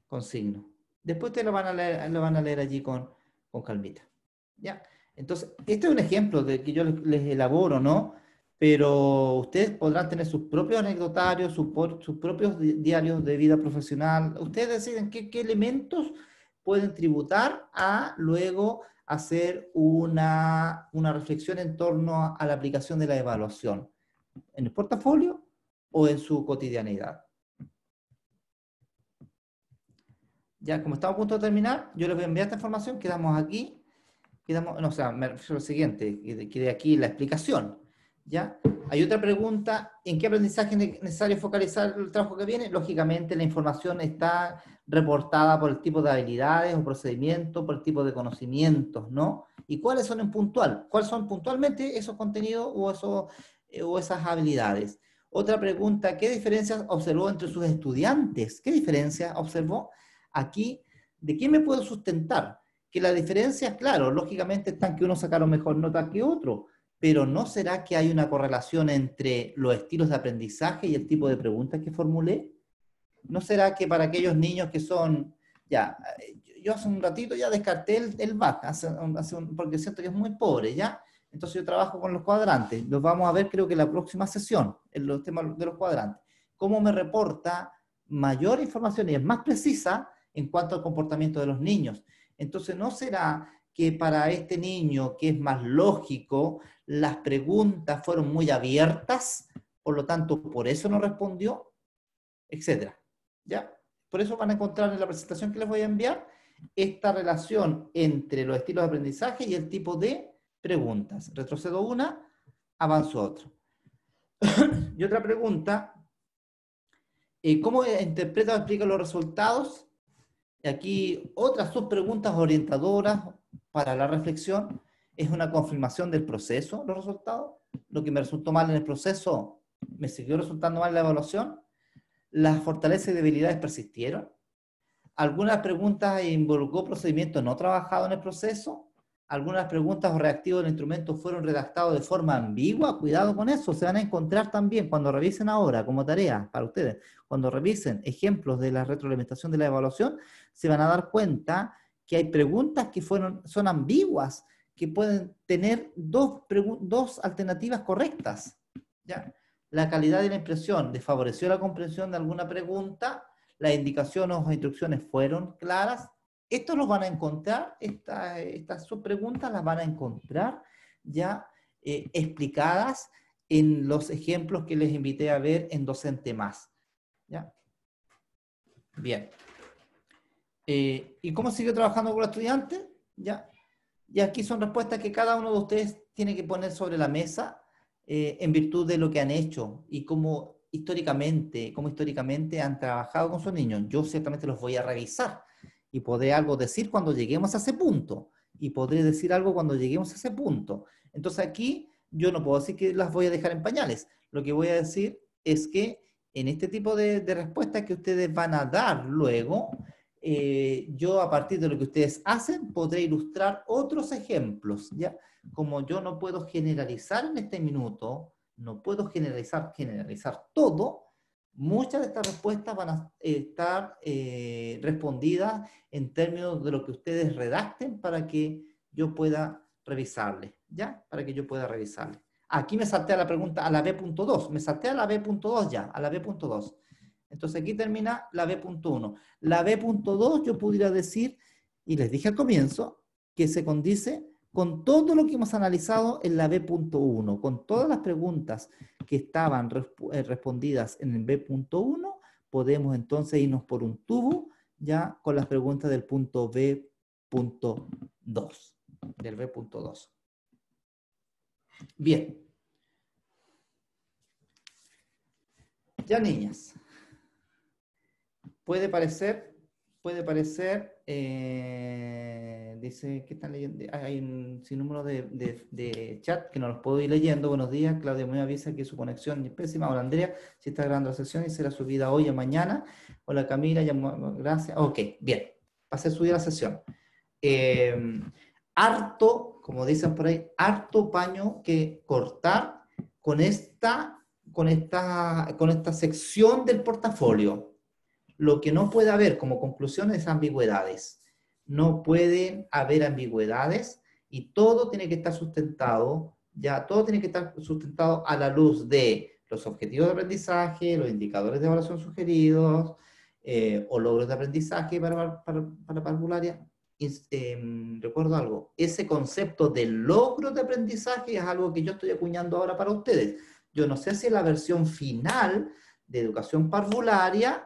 consigno. Después ustedes lo van a leer allí con calmita. ¿Ya? Entonces, este es un ejemplo de que yo les elaboro, ¿no? Pero ustedes podrán tener sus propios anecdotarios, sus propios diarios de vida profesional. Ustedes deciden qué elementos pueden tributar a luego hacer una reflexión en torno a la aplicación de la evaluación, en el portafolio o en su cotidianidad. Ya, como estamos a punto de terminar, yo les voy a enviar esta información, quedamos aquí, o sea, me refiero al siguiente, quede aquí la explicación. ¿Ya? Hay otra pregunta, ¿en qué aprendizaje es necesario focalizar el trabajo que viene? Lógicamente la información está reportada por el tipo de habilidades o procedimientos, por el tipo de conocimientos, ¿no? ¿Y cuáles son en puntual? ¿Cuáles son puntualmente esos contenidos o esas habilidades? Otra pregunta, ¿qué diferencias observó entre sus estudiantes? ¿Qué diferencias observó? Aquí, ¿de qué me puedo sustentar? Que las diferencias, claro, lógicamente están que uno sacaron mejor nota que otro, pero ¿no será que hay una correlación entre los estilos de aprendizaje y el tipo de preguntas que formulé? ¿No será que para aquellos niños que son, ya, yo hace un ratito ya descarté el BAC, porque siento que es muy pobre, ¿ya? Entonces yo trabajo con los cuadrantes, los vamos a ver creo que en la próxima sesión, en los temas de los cuadrantes. ¿Cómo me reporta mayor información y es más precisa en cuanto al comportamiento de los niños? Entonces, ¿no será que para este niño que es más lógico, las preguntas fueron muy abiertas, por lo tanto, por eso no respondió, etcétera? ¿Ya? Por eso van a encontrar en la presentación que les voy a enviar esta relación entre los estilos de aprendizaje y el tipo de preguntas. Retrocedo una, avanzo otra. Y otra pregunta, ¿cómo interpreta o explica los resultados? Y aquí otras subpreguntas orientadoras para la reflexión. ¿Es una confirmación del proceso los resultados? ¿Lo que me resultó mal en el proceso me siguió resultando mal en la evaluación? ¿Las fortalezas y debilidades persistieron? ¿Algunas preguntas involucró procedimientos no trabajados en el proceso? ¿Algunas preguntas o reactivos del instrumento fueron redactados de forma ambigua? Cuidado con eso, se van a encontrar también cuando revisen ahora como tarea para ustedes, cuando revisen ejemplos de la retroalimentación de la evaluación, se van a dar cuenta que hay preguntas que son ambiguas, que pueden tener dos alternativas correctas. ¿Ya? La calidad de la impresión desfavoreció la comprensión de alguna pregunta, las indicaciones o instrucciones fueron claras. Esto los van a encontrar, estas subpreguntas las van a encontrar ya explicadas en los ejemplos que les invité a ver en Docente Más. ¿Ya? Bien. ¿Y cómo sigue trabajando con los estudiantes? ¿Ya? Y aquí son respuestas que cada uno de ustedes tiene que poner sobre la mesa en virtud de lo que han hecho y cómo históricamente han trabajado con sus niños. Yo ciertamente los voy a revisar y podré algo decir cuando lleguemos a ese punto. Y podré decir algo cuando lleguemos a ese punto. Entonces aquí yo no puedo decir que las voy a dejar en pañales. Lo que voy a decir es que en este tipo de respuestas que ustedes van a dar luego, yo a partir de lo que ustedes hacen podré ilustrar otros ejemplos, ¿ya? Como yo no puedo generalizar en este minuto, no puedo generalizar todo, muchas de estas respuestas van a estar respondidas en términos de lo que ustedes redacten para que yo pueda revisarles, ¿ya? Para que yo pueda revisarles. Aquí me salté a la pregunta, a la B.2, me salté a la B.2 ya, a la B.2. Entonces aquí termina la B.1. La B.2 yo pudiera decir, y les dije al comienzo, que se condice con todo lo que hemos analizado en la B.1, con todas las preguntas que estaban respondidas en el B.1, podemos entonces irnos por un tubo ya con las preguntas del punto B.2, del B.2. Bien. Ya, niñas. Puede parecer, dice que están leyendo, hay un sinnúmero de chat que no los puedo ir leyendo. Buenos días, Claudia me avisa que su conexión es pésima. Hola Andrea, si está grabando la sesión y será subida hoy o mañana. Hola Camila, gracias. Ok, bien, va a ser subida la sesión. Harto, como dicen por ahí, harto paño que cortar con esta sección del portafolio. Lo que no puede haber como conclusión es ambigüedades. No pueden haber ambigüedades y todo tiene que estar sustentado, ya todo tiene que estar sustentado a la luz de los objetivos de aprendizaje, los indicadores de evaluación sugeridos, o logros de aprendizaje para parvularia. Recuerdo algo, ese concepto de logro de aprendizaje es algo que yo estoy acuñando ahora para ustedes. Yo no sé si la versión final de educación parvularia,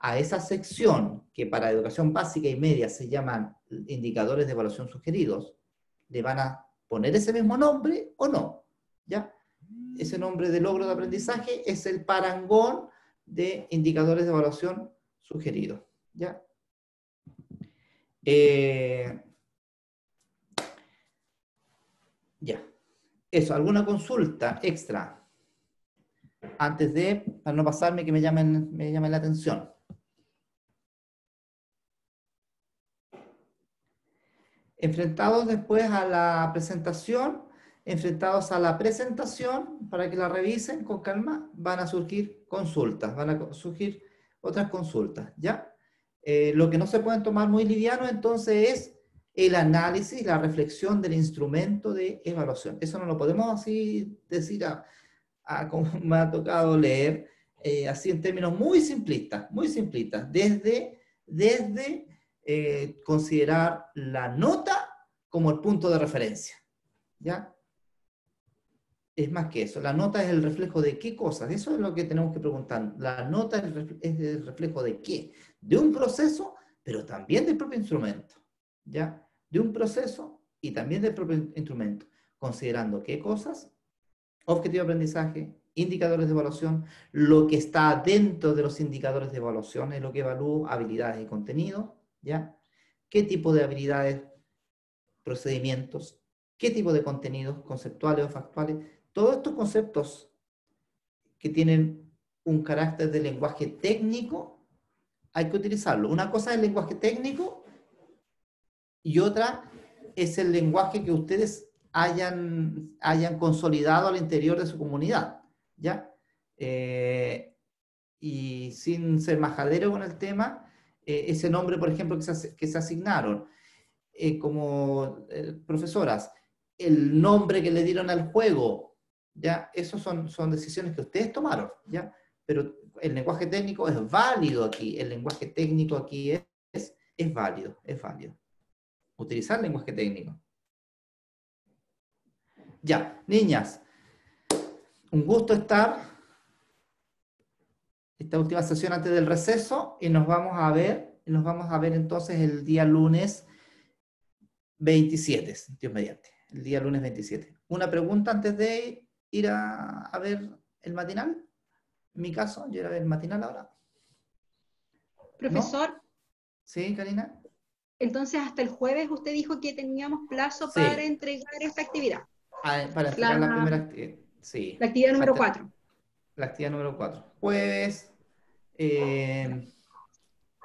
a esa sección que para educación básica y media se llaman indicadores de evaluación sugeridos, le van a poner ese mismo nombre o no, ¿ya? Ese nombre de logro de aprendizaje es el parangón de indicadores de evaluación sugeridos, ¿ya? Ya. Eso, ¿alguna consulta extra? Antes de, para no pasarme, que me llamen la atención. Enfrentados después a la presentación, para que la revisen con calma, van a surgir consultas, van a surgir otras consultas, ¿ya? Lo que no se pueden tomar muy liviano, entonces, es el análisis, la reflexión del instrumento de evaluación. Eso no lo podemos así decir como me ha tocado leer, así en términos muy simplistas, desde considerar la nota como el punto de referencia, ¿ya? Es más que eso, la nota es el reflejo de qué cosas, eso es lo que tenemos que preguntar. La nota es el reflejo de qué, de un proceso, pero también del propio instrumento, ¿ya? De un proceso y también del propio instrumento, considerando qué cosas, objetivo de aprendizaje, indicadores de evaluación, lo que está dentro de los indicadores de evaluación es lo que evalúo, habilidades y contenido, ¿ya? ¿Qué tipo de habilidades, procedimientos, qué tipo de contenidos, conceptuales o factuales? Todos estos conceptos que tienen un carácter de lenguaje técnico, hay que utilizarlo. Una cosa es el lenguaje técnico y otra es el lenguaje que ustedes hayan consolidado al interior de su comunidad, ¿ya? Y sin ser majadero con el tema, ese nombre, por ejemplo, que se asignaron, como profesoras, el nombre que le dieron al juego, ¿ya? Esos son decisiones que ustedes tomaron, ¿ya? Pero el lenguaje técnico es válido aquí, es válido, utilizar el lenguaje técnico. Ya, niñas, un gusto estar esta última sesión antes del receso y nos vamos a ver entonces el día lunes 27, Dios mediante, el día lunes 27. Una pregunta antes de ir a ver el matinal. En mi caso, yo iré a ver el matinal ahora. Profesor. ¿No? Sí, Karina. Entonces, hasta el jueves usted dijo que teníamos plazo para entregar esta actividad. Para entregar la primera actividad. Sí. La actividad número 4. La actividad número 4. Jueves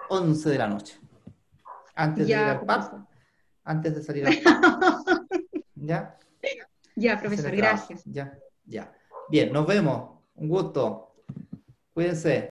11 de la noche. Antes de ir Ya, al profesor. pub, antes de salir al pub. ¿Ya? Ya, Hacer profesor, el trabajo. gracias. Ya, ya. Bien, nos vemos. Un gusto. Cuídense.